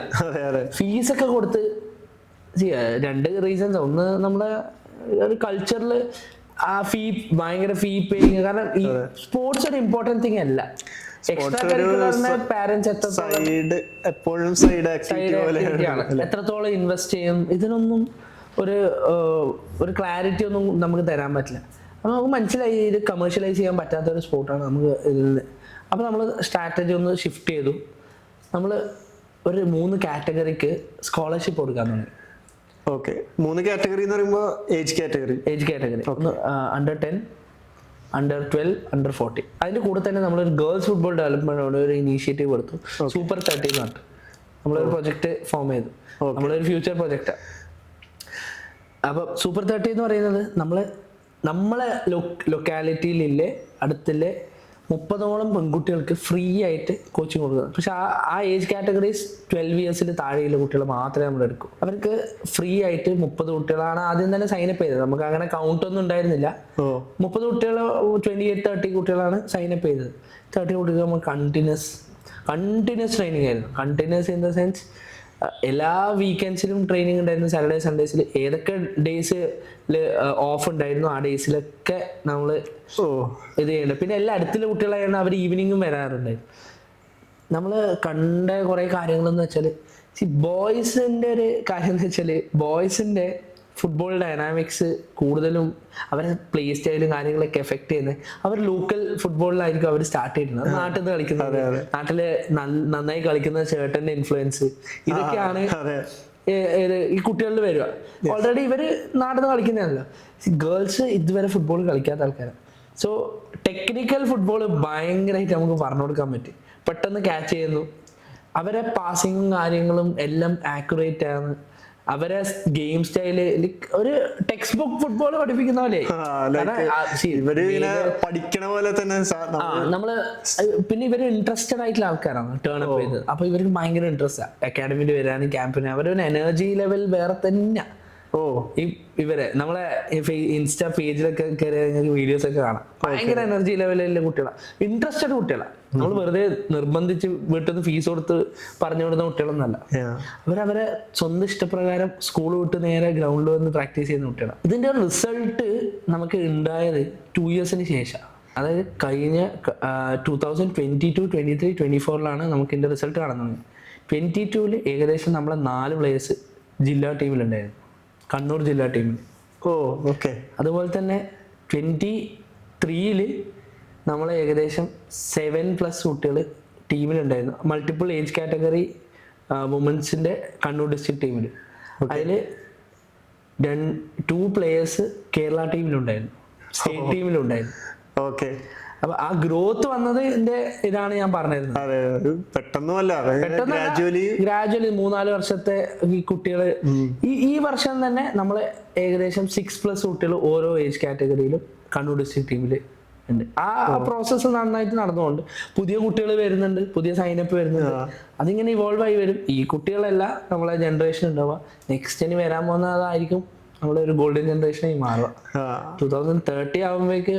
ഫീസൊക്കെ കൊടുത്ത് 2 റീസൺസ്. ഒന്ന്, നമ്മളെ ഒരു കൾച്ചറിൽ ആ ഭയങ്കര ഫീ പേയിങ്. കാരണം ഈ സ്പോർട്സ് ഒരു ഇമ്പോർട്ടൻറ്റ് തിങ് അല്ല. എത്രത്തോളം ഇൻവെസ്റ്റ് ചെയ്യും ഇതിനൊന്നും ഒരു ക്ലാരിറ്റി ഒന്നും നമുക്ക് തരാൻ പറ്റില്ല. അപ്പൊ നമുക്ക് മനസ്സിലായി ഇത് കമേഴ്ഷ്യലൈസ് ചെയ്യാൻ പറ്റാത്ത ഒരു സ്പോർട്ടാണ് നമുക്ക് ഇതിൽ. അപ്പൊ നമ്മൾ സ്ട്രാറ്റജി ഒന്ന് ഷിഫ്റ്റ് ചെയ്തു. നമ്മൾ ഒരു 3 കാറ്റഗറിക്ക് സ്കോളർഷിപ്പ് കൊടുക്കാൻ തുടങ്ങി. ഓക്കെ. 3 കാറ്റഗറി എന്ന് പറയുമ്പോൾ ഏജ് കാറ്റഗറി ഒന്ന് Under 10, Under 12, Under 14. അതിന്റെ കൂടെ തന്നെ നമ്മളൊരു ഗേൾസ് ഫുട്ബോൾ ഡെവലപ്മെന്റ് ഒരു ഇനീഷ്യേറ്റീവ് എടുത്തു. Super 30 എന്ന് പറഞ്ഞിട്ട് നമ്മളൊരു പ്രൊജക്ട് ഫോം ചെയ്തു. നമ്മളൊരു ഫ്യൂച്ചർ പ്രൊജക്റ്റാണ്. അപ്പൊ Super 30 എന്ന് പറയുന്നത് നമ്മളെ ലൊക്കാലിറ്റിയിലെ അടുത്തിലെ 30ഓളം പെൺകുട്ടികൾക്ക് ഫ്രീ ആയിട്ട് കോച്ചിങ് കൊടുക്കുന്നത്. പക്ഷെ ആ ഏജ് കാറ്റഗറീസ് 12 ഇയേഴ്സിൽ താഴെയുള്ള കുട്ടികൾ മാത്രമേ നമ്മൾ എടുക്കൂ. അവർക്ക് ഫ്രീ ആയിട്ട് 30 കുട്ടികളാണ് ആദ്യം തന്നെ സൈനപ്പ് ചെയ്തത്. നമുക്ക് അങ്ങനെ കൗണ്ട് ഒന്നും ഉണ്ടായിരുന്നില്ല. 30 കുട്ടികൾ, 28-30 കുട്ടികളാണ് സൈനപ്പ് ചെയ്തത്. 30 കുട്ടികൾ നമ്മൾ കണ്ടിന്യൂസ് ട്രെയിനിങ് ആയിരുന്നു. കണ്ടിന്യൂസ് ഇൻ ദ സെൻസ് എല്ലാ വീക്കെൻഡ്സിലും ട്രെയിനിങ് ഉണ്ടായിരുന്നു. സാറ്റർഡേ സൺഡേസിൽ ഏതൊക്കെ ഡേയ്സിൽ ഓഫ് ഉണ്ടായിരുന്നു ആ ഡേയ്സിലൊക്കെ നമ്മൾ ഇത് ചെയ്യണ്ട. പിന്നെ എല്ലാ അടുത്തുള്ള കുട്ടികളായിരുന്നു, അവർ ഈവനിങ്ങും വരാറുണ്ടായിരുന്നു. നമ്മൾ കണ്ട കുറേ കാര്യങ്ങളെന്ന് വെച്ചാൽ ബോയ്സിൻ്റെ ഒരു കാര്യം എന്ന് വെച്ചാൽ ബോയ്സിൻ്റെ ഫുട്ബോൾ ഡൈനാമിക്സ് കൂടുതലും അവരെ പ്ലേ സ്റ്റൈലും കാര്യങ്ങളൊക്കെ എഫക്ട് ചെയ്യുന്നത് അവർ ലോക്കൽ ഫുട്ബോളിലായിരിക്കും അവർ സ്റ്റാർട്ട് ചെയ്തിരുന്നത്. നാട്ടിൽ നിന്ന് കളിക്കുന്നത്, നാട്ടില് നന്നായി കളിക്കുന്ന ചേട്ടന്റെ ഇൻഫ്ലുവൻസ്, ഇതൊക്കെയാണ് ഈ കുട്ടികളിൽ വരിക. ഓൾറെഡി ഇവര് നാട്ടിൽ നിന്ന് കളിക്കുന്നതല്ലോ. ഗേൾസ് ഇതുവരെ ഫുട്ബോൾ കളിക്കാത്ത ആൾക്കാരാണ്. സോ ടെക്നിക്കൽ ഫുട്ബോൾ ഭയങ്കരമായിട്ട് നമുക്ക് പറഞ്ഞു കൊടുക്കാൻ പറ്റും. പെട്ടെന്ന് ക്യാച്ച് ചെയ്യുന്നു, അവരെ പാസിങ്ങും കാര്യങ്ങളും എല്ലാം ആക്യുറേറ്റ് ആണ്. അവരെ ഗെയിം സ്റ്റൈല് ഒരു ടെക്സ്റ്റ് ബുക്ക് ഫുട്ബോൾ പഠിപ്പിക്കുന്ന പോലെ പഠിക്കണ പോലെ തന്നെ നമ്മള്. പിന്നെ ഇവര് ഇൻട്രസ്റ്റഡ് ആയിട്ടുള്ള ആൾക്കാരാണ് ടേൺ അപ്പ് ചെയ്തത്. അപ്പൊ ഇവർക്ക് ഭയങ്കര ഇൻട്രസ്റ്റ് അക്കാഡമിയിൽ വരാനും ക്യാമ്പിന്. അവരൊരു എനർജി ലെവൽ വേറെ തന്നെ. ഇവരെ നമ്മളെ ഇൻസ്റ്റാ പേജിലൊക്കെ കയറി വീഡിയോസ് ഒക്കെ കാണാം. ഭയങ്കര എനർജി ലെവലിലെ കുട്ടികളാണ്, ഇൻട്രസ്റ്റഡ് കുട്ടികളാണ്, നമ്മൾ വെറുതെ നിർബന്ധിച്ച് വീട്ടിൽ നിന്ന് ഫീസ് കൊടുത്ത് പറഞ്ഞു വിടുന്ന കുട്ടികളൊന്നല്ല. അവരവരെ സ്വന്തം ഇഷ്ടപ്രകാരം സ്കൂൾ വിട്ട് നേരെ ഗ്രൗണ്ടിൽ വന്ന് പ്രാക്ടീസ് ചെയ്യുന്ന കുട്ടികളാണ്. ഇതിന്റെ റിസൾട്ട് നമുക്ക് ഉണ്ടായത് 2 yearsന് ശേഷം. അതായത് കഴിഞ്ഞ 2022, 23, 24 നമുക്ക് ഇതിന്റെ റിസൾട്ട് കാണുന്നത്. 22 ഏകദേശം നമ്മളെ 4 players ജില്ലാ ടീമിലുണ്ടായിരുന്നു, കണ്ണൂർ ജില്ലാ ടീമിൽ. ഓക്കെ. അതുപോലെ തന്നെ 23 നമ്മളെ ഏകദേശം 7+ കുട്ടികൾ ടീമിലുണ്ടായിരുന്നു, മൾട്ടിപ്പിൾ ഏജ് കാറ്റഗറി വുമൻസിന്റെ കണ്ണൂർ ഡിസ്ട്രിക്ട് ടീമിൽ. അതിൽ 2 players കേരള ടീമിലുണ്ടായിരുന്നു, സ്റ്റേറ്റ് ടീമിലുണ്ടായിരുന്നു. ഓക്കെ. അപ്പൊ ആ ഗ്രോത്ത് വന്നത് ഇതാണ് ഞാൻ പറഞ്ഞിരുന്നത്. ഗ്രാജുവലി 3-4 വർഷത്തെ ഈ കുട്ടികള് ഈ വർഷം തന്നെ നമ്മള് ഏകദേശം 6+ കുട്ടികൾ ഓരോ ഏജ് കാറ്റഗറിയിലും കണ്ണൂർ ഡിസ്ട്രിക്ട് ടീമില് ഉണ്ട്. ആ പ്രോസസ്സ് നന്നായിട്ട് നടന്നുകൊണ്ട് പുതിയ കുട്ടികൾ വരുന്നുണ്ട്, പുതിയ സൈനപ്പ് വരുന്നുണ്ട്. അതിങ്ങനെ ഇവോൾവ് ആയി വരും. ഈ കുട്ടികളെല്ലാം നമ്മളെ ജനറേഷൻ ഉണ്ടാവുക, നെക്സ്റ്റിന് വരാൻ പോകുന്നതായിരിക്കും നമ്മളെ ഒരു ഗോൾഡൻ ജനറേഷനായി മാറുക. 2030 ആകുമ്പോഴേക്ക്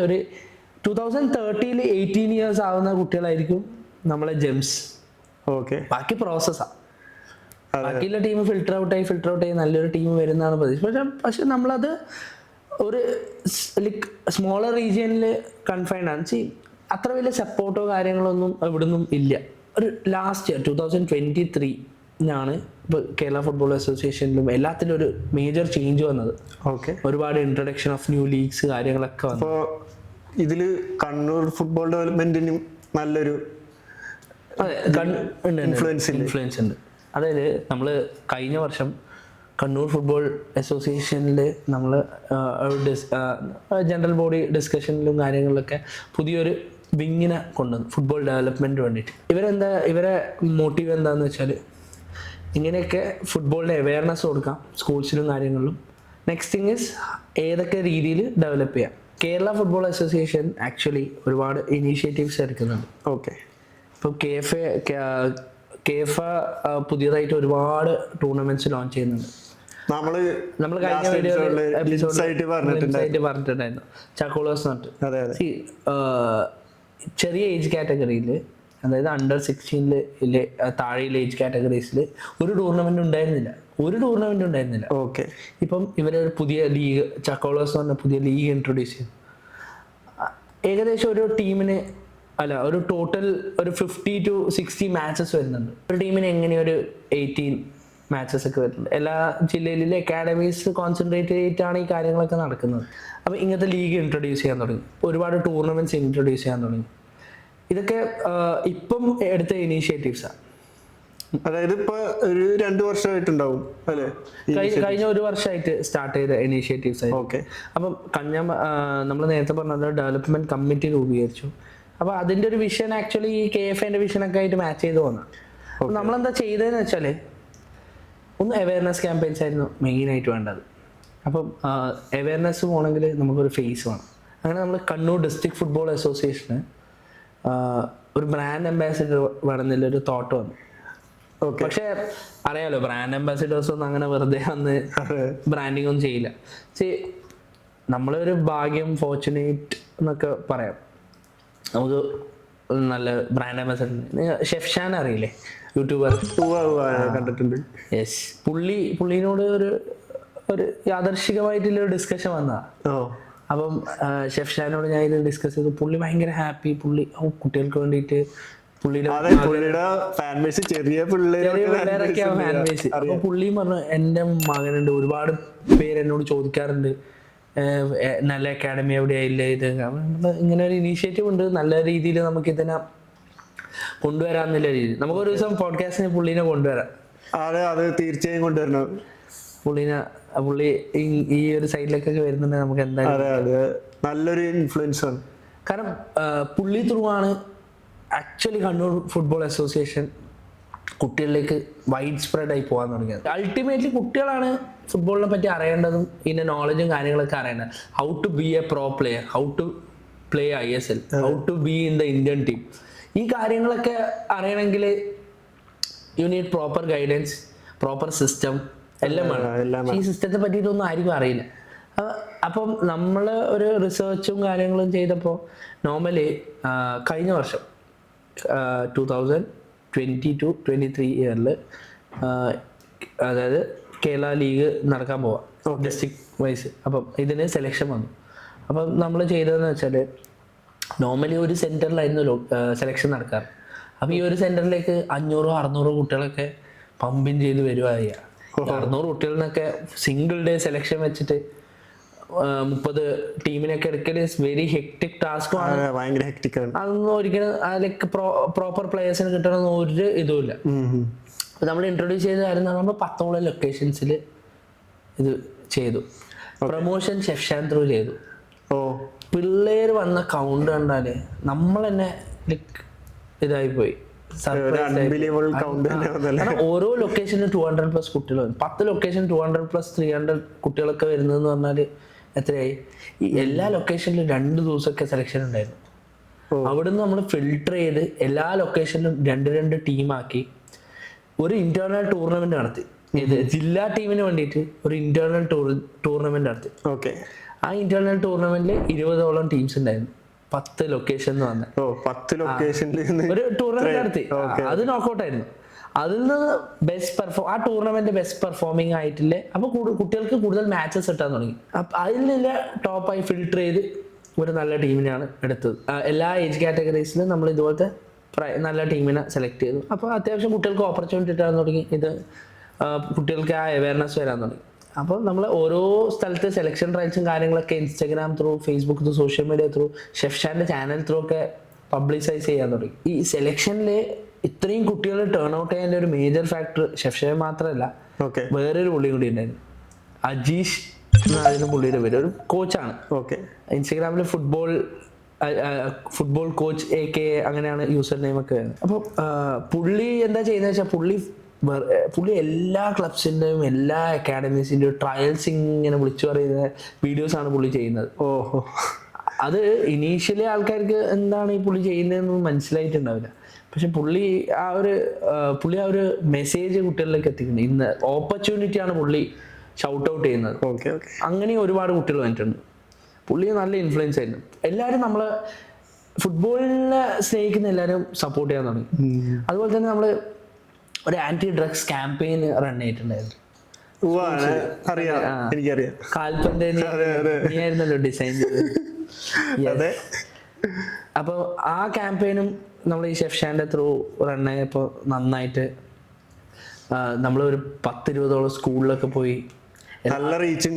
2030 18 years ആവുന്ന കുട്ടികളായിരിക്കും നമ്മളെ ജെംസ്. ബാക്കി പ്രോസസ്സാണ്. ബാക്കിയുള്ള ടീം ഫിൽട്ടർ ഔട്ട് ആയി നല്ലൊരു ടീം വരുന്നതാണ് പ്രതീക്ഷ. പക്ഷെ നമ്മളത് ഒരു സ്മോളർ റീജിയനിൽ കൺഫൈൻഡ് ആണ്. അത്ര വലിയ സപ്പോർട്ടോ കാര്യങ്ങളൊന്നും ഇവിടുന്നും ഇല്ല. ഒരു ലാസ്റ്റ് ഇയർ 2023 ഇപ്പോൾ കേരള ഫുട്ബോൾ അസോസിയേഷനിലും എല്ലാത്തിലും ഒരു മേജർ ചേഞ്ച് വന്നത്. ഒരുപാട് ഇൻട്രൊഡക്ഷൻ ഓഫ് ന്യൂ ലീഗ്സ് കാര്യങ്ങളൊക്കെ വന്നു. ഇതില് കണ്ണൂർ ഫുട്ബോൾ ഡെവലപ്മെന്റിനും നല്ലൊരു ഇൻഫ്ലുവൻസ് ഉണ്ട്. അതായത് നമ്മൾ കഴിഞ്ഞ വർഷം കണ്ണൂർ ഫുട്ബോൾ അസോസിയേഷനിൽ നമ്മൾ ജനറൽ ബോഡി ഡിസ്കഷനിലും കാര്യങ്ങളിലൊക്കെ പുതിയൊരു വിങ്ങിനെ കൊണ്ടുവന്നു ഫുട്ബോൾ ഡെവലപ്മെൻറ്റിന് വേണ്ടിയിട്ട്. ഇവരെ മോട്ടീവ് എന്താണെന്ന് വെച്ചാൽ ഇങ്ങനെയൊക്കെ ഫുട്ബോളിൻ്റെ അവയർനെസ് കൊടുക്കാം സ്കൂൾസിലും കാര്യങ്ങളിലും. നെക്സ്റ്റ് തിങ് ഇസ് ഏതൊക്കെ രീതിയിൽ ഡെവലപ്പ് ചെയ്യാം. കേരള ഫുട്ബോൾ അസോസിയേഷൻ ആക്ച്വലി ഒരുപാട് ഇനീഷ്യേറ്റീവ്സ് എടുക്കുന്നുണ്ട്. ഇപ്പം KFA പുതിയതായിട്ട് ഒരുപാട് ടൂർണമെന്റ്സ് ലോഞ്ച് ചെയ്യുന്നുണ്ട്. നമ്മൾ കഴിഞ്ഞ എപ്പിസോഡ് പറഞ്ഞിട്ടുണ്ടായിരുന്നു ചാക്കോളേഴ്സ് പറഞ്ഞിട്ട്. ചെറിയ ഏജ് കാറ്റഗറിയിൽ, അതായത് അണ്ടർ 16 താഴെയുള്ള ഏജ് കാറ്റഗറീസിൽ ഒരു ടൂർണമെന്റ് ഉണ്ടായിരുന്നില്ല. ഇപ്പം ഇവര് ഒരു പുതിയ ലീഗ്, ചക്കോളേഴ്സ് പറഞ്ഞ പുതിയ ലീഗ് ഇൻട്രൊഡ്യൂസ് ചെയ്തു. ഏകദേശം ഒരു ടീമിന് ഒരു ടോട്ടൽ ഒരു 50 to 60 മാച്ചസ് വരുന്നുണ്ട്. ഒരു ടീമിന് എങ്ങനെ ഒരു 18 മാച്ചസ് ഒക്കെ വരുന്നുണ്ട്. എല്ലാ ജില്ലയിലെ അക്കാഡമീസ് കോൺസെൻട്രേറ്റ് ചെയ്തിട്ടാണ് ഈ കാര്യങ്ങളൊക്കെ നടക്കുന്നത്. അപ്പം ഇങ്ങനത്തെ ലീഗ് ഇൻട്രൊഡ്യൂസ് ചെയ്യാൻ തുടങ്ങി, ഒരുപാട് ടൂർണമെന്റ്സ് ഇൻട്രൊഡ്യൂസ് ചെയ്യാൻ തുടങ്ങി. ഇതൊക്കെ ഇപ്പം എടുത്ത ഇനീഷ്യേറ്റീവ്സാണ്. അതായത് ഇപ്പൊ ഒരു 2 വർഷമായിട്ടുണ്ടാവും അല്ലേ? കഴിഞ്ഞ 1 വർഷമായിട്ട് സ്റ്റാർട്ട് ചെയ്ത ഇനീഷ്യേറ്റീവ്സ് ആയിരുന്നു. അപ്പം നമ്മൾ നേരത്തെ പറഞ്ഞ ഡെവലപ്മെന്റ് കമ്മിറ്റി രൂപീകരിച്ചു. അപ്പൊ അതിന്റെ ഒരു വിഷൻ ആക്ച്വലി ഈ KFAന്റെ വിഷനൊക്കെ ആയിട്ട് മാച്ച് ചെയ്ത് പോകുന്നതാണ്. നമ്മളെന്താ ചെയ്തതെന്ന് വെച്ചാല് ഒന്ന് അവയർനെസ് ക്യാമ്പയിൻസ് ആയിരുന്നു മെയിൻ ആയിട്ട് വേണ്ടത്. അപ്പം അവയർനെസ് പോകണമെങ്കിൽ നമുക്കൊരു ഫേസ് വേണം. അങ്ങനെ നമ്മൾ കണ്ണൂർ ഡിസ്ട്രിക്ട് ഫുട്ബോൾ അസോസിയേഷന് ഒരു ബ്രാൻഡ് അംബാസിഡർ വേണമെന്നുള്ളൊരു തോട്ട് വന്നു. പക്ഷെ അറിയാലോ, ബ്രാൻഡ് അംബാസിഡേഴ്സ് ഒന്നും അങ്ങനെ വെറുതെ വന്ന് ബ്രാൻഡിങ് ഒന്നും ചെയ്യില്ല. നമ്മളൊരു ഭാഗ്യം, ഫോർച്ചുനേറ്റ് എന്നൊക്കെ പറയാം. നമുക്ക് നല്ല ബ്രാൻഡ് അംബാസിഡർ ഷെഫ്ഷാൻ അറിയില്ലേ, യൂട്യൂബർ കണ്ടിട്ടുണ്ട്. യെസ്, പുള്ളിനോട് ഒരു യാദർശികമായിട്ടുള്ളൊരു ഡിസ്കഷൻ വന്നതാ. അപ്പം ഷെഫ്ഷാനോട് ഞാൻ ഇത് ഡിസ്കസ് ചെയ്തു. പുള്ളി ഭയങ്കര ഹാപ്പി. കുട്ടികൾക്ക് വേണ്ടിയിട്ട് ചെറിയ പിള്ളേരൊക്കെയാണ് ഫാൻ ബേസ്. അപ്പൊ പുള്ളിയും പറഞ്ഞു, എന്റെ മകനുണ്ട്, ഒരുപാട് പേര് എന്നോട് ചോദിക്കാറുണ്ട് നല്ല അക്കാഡമി എവിടെയായില്ല ഇത്. ഇങ്ങനെ ഒരു ഇനീഷ്യേറ്റീവ് ഉണ്ട്, നല്ല രീതിയിൽ നമുക്ക് ഇതിനെ കൊണ്ടുവരാന്നുള്ള രീതി. നമുക്കൊരു ദിവസം പോഡ്കാസ്റ്റിന് പുള്ളിനെ കൊണ്ടുവരാം. അതെ, തീർച്ചയായും കൊണ്ടുവരണം. പുള്ളി ഈ ഒരു സൈഡിലേക്കൊക്കെ വരുന്നുണ്ടെങ്കിൽ നമുക്ക് എന്തായാലും നല്ലൊരു ഇൻഫ്ലുവൻസ് ആണ്. കാരണം പുള്ളി ത്രൂ ആണ് ആക്ച്വലി കണ്ണൂർ ഫുട്ബോൾ അസോസിയേഷൻ കുട്ടികളിലേക്ക് വൈഡ് സ്പ്രെഡ് ആയി പോകാൻ തുടങ്ങിയത്. അൾട്ടിമേറ്റ്ലി കുട്ടികളാണ് ഫുട്ബോളിനെ പറ്റി അറിയേണ്ടതും ഇതിന്റെ നോളജും കാര്യങ്ങളൊക്കെ അറിയേണ്ടത്. How to be a pro player, how to play ISL, how to be in the Indian team. ഈ കാര്യങ്ങളൊക്കെ അറിയണമെങ്കിൽ you need proper guidance, proper system എല്ലാം വേണം. ഈ സിസ്റ്റത്തെ പറ്റിയിട്ടൊന്നും ആർക്കും അറിയില്ല. അപ്പം നമ്മൾ ഒരു റിസർച്ചും കാര്യങ്ങളും ചെയ്തപ്പോൾ നോർമലി കഴിഞ്ഞ വർഷം 2022-23 ഇയറിൽ അതായത് കേരള ലീഗ് നടക്കാൻ പോവാം ഡിസ്ട്രിക്ട് വൈസ്. അപ്പം ഇതിന് സെലക്ഷൻ വന്നു. അപ്പം നമ്മൾ ചെയ്തതെന്ന് വെച്ചാൽ നോർമലി ഒരു സെൻറ്ററിലായിരുന്നു സെലക്ഷൻ നടക്കാറ്. അപ്പം ഈ ഒരു സെൻറ്ററിലേക്ക് 500-600 കുട്ടികളൊക്കെ പമ്പിൻ ചെയ്ത് വരുവായ 600 കുട്ടികളിൽ നിന്നൊക്കെ സിംഗിൾ ഡേ സെലക്ഷൻ വെച്ചിട്ട് 30 ടീമിനൊക്കെ എടുക്കൽ വെരി ഹെക്ടിക് ടാസ്കുമാണ്. അതൊന്നും ഒരിക്കലും അതിലേക്ക് പ്രോപ്പർ പ്ലേയേഴ്സിന് കിട്ടണമെന്ന് ഒരു ഇതുമില്ല. നമ്മൾ ഇൻട്രൊഡ്യൂസ് ചെയ്ത കാര്യം നമ്മൾ 10 ലൊക്കേഷൻസിൽ ഇത് ചെയ്തു. പ്രൊമോഷൻ ഷെഫ്ഷാൻ ത്രൂ ചെയ്തു. പിള്ളേർ വന്ന കൗണ്ട് കണ്ടാല് നമ്മൾ തന്നെ ഇതായിപ്പോയി. ഓരോ ലൊക്കേഷനും 200+ കുട്ടികൾ, 10 ലൊക്കേഷൻ 200+300 കുട്ടികളൊക്കെ വരുന്നതെന്ന് പറഞ്ഞാൽ എത്രയായി? ഈ എല്ലാ ലൊക്കേഷനിലും 2 ദിവസമൊക്കെ സെലക്ഷൻ ഉണ്ടായിരുന്നു. അവിടുന്ന് നമ്മൾ ഫിൽട്ടർ ചെയ്ത് എല്ലാ ലൊക്കേഷനിലും 2 ടീമാക്കി ഒരു ഇന്റേണൽ ടൂർണമെന്റ് നടത്തി. ഇത് ജില്ലാ ടീമിന് വേണ്ടിയിട്ട് ഒരു ഇന്റേണൽ ടൂർണമെന്റ് നടത്തി. ആ ഇന്റേണൽ ടൂർണമെന്റിൽ 20ഓളം ടീംസ് ഉണ്ടായിരുന്നു. 10 ലൊക്കേഷൻ എന്ന് പറഞ്ഞാൽ ഒരു ടൂർണമെന്റ് നടത്തി. അത് നോക്കൗട്ട് ആയിരുന്നു. അതിൽ നിന്ന് ആ ടൂർണമെന്റ് ബെസ്റ്റ് പെർഫോമിംഗ് ആയിട്ടില്ലേ. അപ്പൊ കുട്ടികൾക്ക് കൂടുതൽ മാച്ചസ് കിട്ടാൻ തുടങ്ങി. അപ്പൊ അതിൽ നിന്ന് ടോപ്പായി ഫിൽട്ടർ ചെയ്ത് ഒരു നല്ല ടീമിനെയാണ് എടുത്തത്. എല്ലാ ഏജ് കാറ്റഗറീസിലും നമ്മൾ ഇതുപോലത്തെ നല്ല ടീമിനെ സെലക്ട് ചെയ്തു. അപ്പോൾ അത്യാവശ്യം കുട്ടികൾക്ക് ഓപ്പർച്യൂണിറ്റി കിട്ടാൻ തുടങ്ങി. ഇത് കുട്ടികൾക്ക് ആ അവയർനെസ് വരാൻ തുടങ്ങി. അപ്പോൾ നമ്മൾ ഓരോ സ്ഥലത്ത് സെലക്ഷൻ ട്രയൽസും കാര്യങ്ങളൊക്കെ Instagram through, Facebook through, social media through, ഷെഫ്ഷാന്റെ ചാനൽ ത്രൂ ഒക്കെ പബ്ലിസൈസ് ചെയ്യാൻ തുടങ്ങി. ഈ സെലക്ഷനിൽ ഇത്രയും കുട്ടികൾ ടേൺ ഔട്ട് ചെയ്യാൻ ഒരു മേജർ ഫാക്ടർ ഷെഫ്ഷാൻ മാത്രമല്ല, വേറൊരു പുള്ളി കൂടി ഉണ്ടായിരുന്നു. അജീഷ് എന്നായിരുന്നു പുള്ളിയുടെ പേര്. ഒരു കോച്ചാണ്. ഇൻസ്റ്റാഗ്രാമിൽ ഫുട്ബോൾ കോച്ച് AK അങ്ങനെയാണ് യൂസർ നെയിം ഒക്കെ വരുന്നത്. അപ്പോൾ പുള്ളി എന്താ ചെയ്യുന്നത് വെച്ചാൽ പുള്ളി എല്ലാ ക്ലബ്സിൻ്റെയും എല്ലാ അക്കാഡമീസിൻ്റെയും ട്രയൽസ് ഇങ്ങനെ വിളിച്ചു പറയുന്ന വീഡിയോസാണ് പുള്ളി ചെയ്യുന്നത്. അത് ഇനീഷ്യലി ആൾക്കാർക്ക് എന്താണ് ഈ പുള്ളി ചെയ്യുന്നതെന്ന് മനസ്സിലായിട്ടുണ്ടാവില്ല. പക്ഷെ പുള്ളി ആ ഒരു മെസ്സേജ് കുട്ടികളിലേക്ക് എത്തിക്കുന്നുണ്ട്. ഇന്ന് ഓപ്പർച്യൂണിറ്റിയാണ് പുള്ളി ഷൗട്ട് ഔട്ട് ചെയ്യുന്നത്. അങ്ങനെ ഒരുപാട് കുട്ടികൾ വന്നിട്ടുണ്ട്. പുള്ളി നല്ല ഇൻഫ്ലുവൻസ് ആയിരുന്നു. എല്ലാവരും നമ്മള് ഫുട്ബോളിനെ സ്നേഹിക്കുന്ന എല്ലാവരും സപ്പോർട്ട് ചെയ്യാൻ തുടങ്ങി. അതുപോലെ തന്നെ നമ്മള് ഒരു ആന്റി ഡ്രഗ്സ് ക്യാമ്പയിൻ റൺ ചെയ്തിട്ടുണ്ടായിരുന്നു. കാൽപന്തായിരുന്നല്ലോ ഡിസൈൻ ചെയ്തത്. അപ്പൊ ആ ക്യാമ്പയിനും നമ്മൾ ഈ ഷെഫ്ഷാന്റെ ത്രൂ റൺ ചെയ്തപ്പോ നന്നായിട്ട് നമ്മളൊരു 10-20ഓളം സ്കൂളിലൊക്കെ പോയി നല്ല റീച്ച്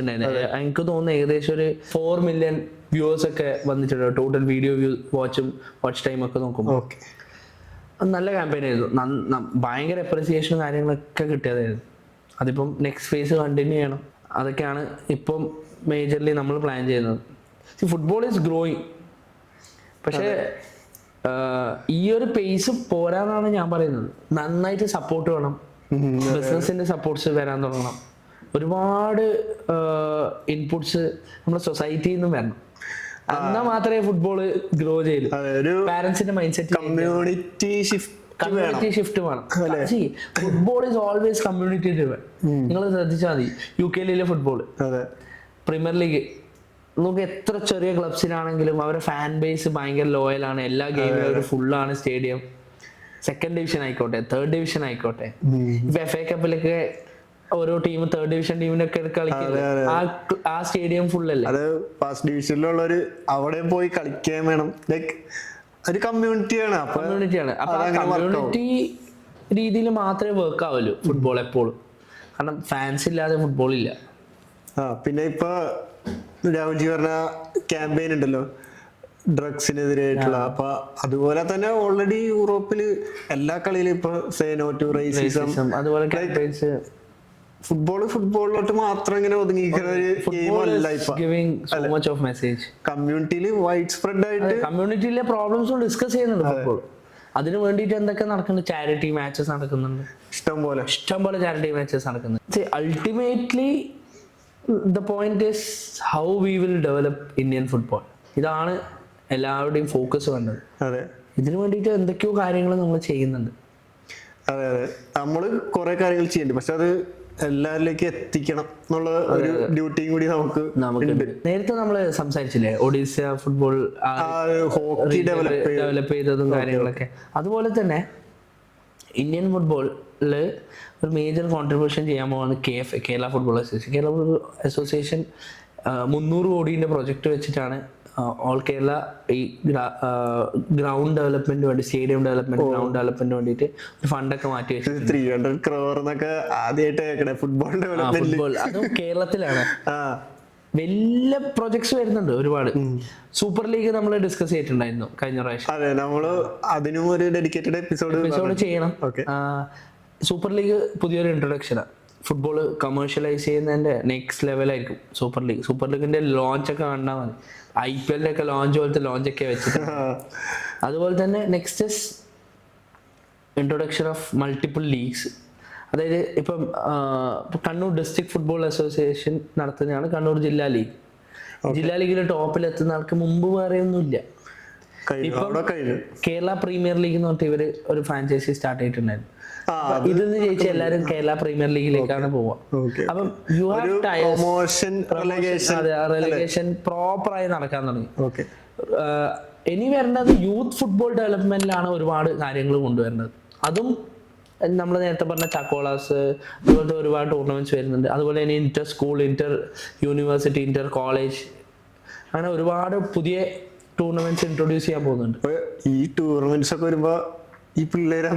ഉണ്ടായിരുന്നു. എനിക്ക് തോന്നുന്നു ഏകദേശം ഒരു 4 മില്യൺ വ്യൂവേഴ്സ് ഒക്കെ വന്നിട്ടുണ്ട്. ടോട്ടൽ വീഡിയോ വാച്ച് ടൈം ഒക്കെ നോക്കുമ്പോൾ നല്ല ക്യാമ്പയിൻ ആയിരുന്നു. ഭയങ്കര അപ്രിസിയേഷനും കാര്യങ്ങളൊക്കെ കിട്ടിയതായിരുന്നു. അതിപ്പം നെക്സ്റ്റ് ഫേസ് കണ്ടിന്യൂ ചെയ്യണം. അതൊക്കെയാണ് ഇപ്പം മേജർലി നമ്മൾ പ്ലാൻ ചെയ്യുന്നത്. Football is growing. പക്ഷേ ഈ ഒരു പേസ് പോരാന്നാണ് ഞാൻ പറയുന്നത്. നന്നായിട്ട് സപ്പോർട്ട് വേണം. ബിസിനസിന്റെ സപ്പോർട്ട്സ് വരാൻ തുടങ്ങണം. ഒരുപാട് ഇൻപുട്സ് നമ്മുടെ സൊസൈറ്റിയിൽ നിന്നും വരണം. എന്നാൽ മാത്രമേ ഫുട്ബോൾ ഗ്രോ ചെയ്യൂ. പാരന്റ്സിന്റെ മൈൻഡ് സെറ്റ് കമ്മ്യൂണിറ്റി ഷിഫ്റ്റ് വേണം. Football is always community driven. നിങ്ങൾ ശ്രദ്ധിച്ചാൽ മതി. UK ഫുട്ബോൾ, പ്രീമിയർ ലീഗ് നമുക്ക് എത്ര ചെറിയ ക്ലബ്സിനാണെങ്കിലും അവരുടെ ഫാൻ ബേസ് ഭയങ്കര ലോയലാണ്. എല്ലാ ഗെയിമിലും അവർ ഫുള്ളാണ് സ്റ്റേഡിയം. 2nd ഡിവിഷൻ ആയിക്കോട്ടെ, 3rd ഡിവിഷൻ ആയിക്കോട്ടെ. ഇപ്പൊ FA കപ്പിലൊക്കെ ഓരോ ടീം 3rd ഡിവിഷൻ ടീമിനൊക്കെ കളിക്കുന്നത് ആ സ്റ്റേഡിയം ഫുൾ അല്ലേ. അത് ഫസ്റ്റ് ഡിവിഷനിലുള്ളവര് അവിടെ പോയി കളിക്കാൻ വേണം. ലൈക്ക് ഒരു കമ്മ്യൂണിറ്റിയാണ്. അപ്പൊ കമ്മ്യൂണിറ്റി രീതിയിൽ മാത്രമേ വർക്ക് ആവുള്ളൂ ഫുട്ബോൾ എപ്പോഴും. കാരണം ഫാൻസ് ഇല്ലാതെ ഫുട്ബോൾ ഇല്ല. പിന്നെ ഇപ്പൊ രാഹുൽജി പറഞ്ഞ ക്യാമ്പയിൻ ഉണ്ടല്ലോ ഡ്രഗ്സിനെതിരായിട്ടുള്ള. അപ്പൊ അതുപോലെ തന്നെ ഓൾറെഡി യൂറോപ്പില് എല്ലാ കളിയിലും ഇപ്പൊ സേ നോ ടു റേസിസം അതുപോലെ ഫുട്ബോളിലോട്ട് മാത്രം ഇങ്ങനെ ഒതുങ്ങിയിരിക്കുന്ന ഒരു ഗെയിമല്ല ഇപ്പൊ. കമ്മ്യൂണിറ്റിയിൽ വൈഡ് സ്പ്രെഡ് ആയിട്ട് കമ്മ്യൂണിറ്റിയിലെ പ്രോബ്ലംസും ഡിസ്കസ് ചെയ്യുന്നുണ്ട് ഫുട്ബോൾ. അതിന് വേണ്ടിയിട്ട് എന്തൊക്കെ നടക്കുന്നുണ്ട്? ചാരിറ്റി മാച്ചസ് നടക്കുന്നുണ്ട് ഇഷ്ടംപോലെ ചാരിറ്റി മാച്ചസ് നടക്കുന്നുണ്ട്. Ultimately the point is how we will develop Indian football. ഇതാണ് എല്ലാവരുടെയും ഫോക്കസ് വേണ്ടത്. ഇതിനു വേണ്ടിയിട്ട് എന്തൊക്കെയോ കാര്യങ്ങൾ നമ്മൾ ചെയ്യുന്നുണ്ട്. നമ്മള് കുറെ കാര്യങ്ങൾ ചെയ്യുന്നുണ്ട്. പക്ഷെ അത് എല്ലാവരിലേക്ക് എത്തിക്കണം എന്നുള്ള ഒരു ഡ്യൂട്ടിയും കൂടി നമുക്ക് നേരത്തെ നമ്മള് സംസാരിച്ചില്ലേ ഒഡീസ ഫുട്ബോൾ ഹോക്കി ഡെവലപ്പ് ചെയ്തതും കാര്യങ്ങളൊക്കെ. അതുപോലെ തന്നെ ഇന്ത്യൻ ഫുട്ബോളില് ഒരു മേജർ കോൺട്രിബ്യൂഷൻ ചെയ്യാൻ പോകുന്നത് Kerala football association. Kerala football association 300 കോടിയുടെ പ്രൊജക്ട് വെച്ചിട്ടാണ് ഓൾ കേരള ഈ ഗ്രൗണ്ട് ഡെവലപ്മെന്റ് വേണ്ടി, സ്റ്റേഡിയം ഡെവലപ്മെന്റ്, ഗ്രൗണ്ട് ഡെവലപ്മെന്റ് വേണ്ടിയിട്ട് ഒരു ഫണ്ടൊക്കെ മാറ്റി വെച്ചത്. 300 crore എന്നൊക്കെ ആദ്യമായിട്ട് കേൾക്കണേ ഫുട്ബോൾ ഡെവലപ്മെന്റ്. ഫുട്ബോൾ അതും കേരളത്തിലാണ്. വലിയ പ്രൊജക്ട്സ് വരുന്നുണ്ട് ഒരുപാട്. സൂപ്പർ ലീഗ് നമ്മൾ ഡിസ്കസ് ചെയ്തിട്ടുണ്ടായിരുന്നു കഴിഞ്ഞ പ്രാവശ്യം. അതെ, നമ്മള് അതിനും ഒരു ഡെഡിക്കേറ്റഡ് എപ്പിസോഡ് ചെയ്യണം. സൂപ്പർ ലീഗ് പുതിയൊരു ഇൻട്രൊഡക്ഷനാണ്. ഫുട്ബോൾ കമേഴ്ഷ്യലൈസ് ചെയ്യുന്നതിന്റെ നെക്സ്റ്റ് ലെവലായിരിക്കും സൂപ്പർ ലീഗ്. സൂപ്പർ ലീഗിന്റെ ലോഞ്ച് ഒക്കെ കണ്ടാൽ മതി. IPL ഒക്കെ ലോഞ്ച് പോലത്തെ ലോഞ്ചൊക്കെ വെച്ചിട്ട്. അതുപോലെ തന്നെ next is introduction of multiple leagues. അതായത് ഇപ്പം കണ്ണൂർ ഡിസ്ട്രിക്ട് ഫുട്ബോൾ അസോസിയേഷൻ നടത്തുന്നതാണ് കണ്ണൂർ ജില്ലാ ലീഗ്. ജില്ലാ ലീഗിൽ ടോപ്പിൽ എത്തുന്ന ആൾക്ക് മുമ്പ് വേറെ ഒന്നുമില്ല. ഇപ്പം കേരള പ്രീമിയർ ലീഗ് എന്ന് പറഞ്ഞിട്ട് ഇവര് ഒരു ഫ്രാഞ്ചൈസി സ്റ്റാർട്ട് ചെയ്തിട്ടുണ്ടായിരുന്നു. ഇതെന്ന് ജയിച്ച എല്ലാരും കേരള പ്രീമിയർ ലീഗിലേക്കാണ് പോവുക. അപ്പം യു ഹാവ് റെലഗേഷൻ പ്രോപ്പറായി നടക്കാൻ തുടങ്ങി. ഇനി വരേണ്ടത് യൂത്ത് ഫുട്ബോൾ ഡെവലപ്മെന്റിലാണ് ഒരുപാട് കാര്യങ്ങൾ കൊണ്ടുവരേണ്ടത്. അതും നമ്മൾ നേരത്തെ പറഞ്ഞ ചക്കോളാസ് അതുപോലത്തെ ഒരുപാട് ടൂർണമെന്റ്സ് വരുന്നുണ്ട്. അതുപോലെ തന്നെ Inter school, Inter university, Inter college, അങ്ങനെ ഒരുപാട് പുതിയ ടൂർണമെന്റ്സ് ഇൻട്രൊഡ്യൂസ് ചെയ്യാൻ പോകുന്നുണ്ട്. ഈ ടൂർണമെന്റ്സ് ഒക്കെ വരുമ്പോ ഈ പിള്ളേര്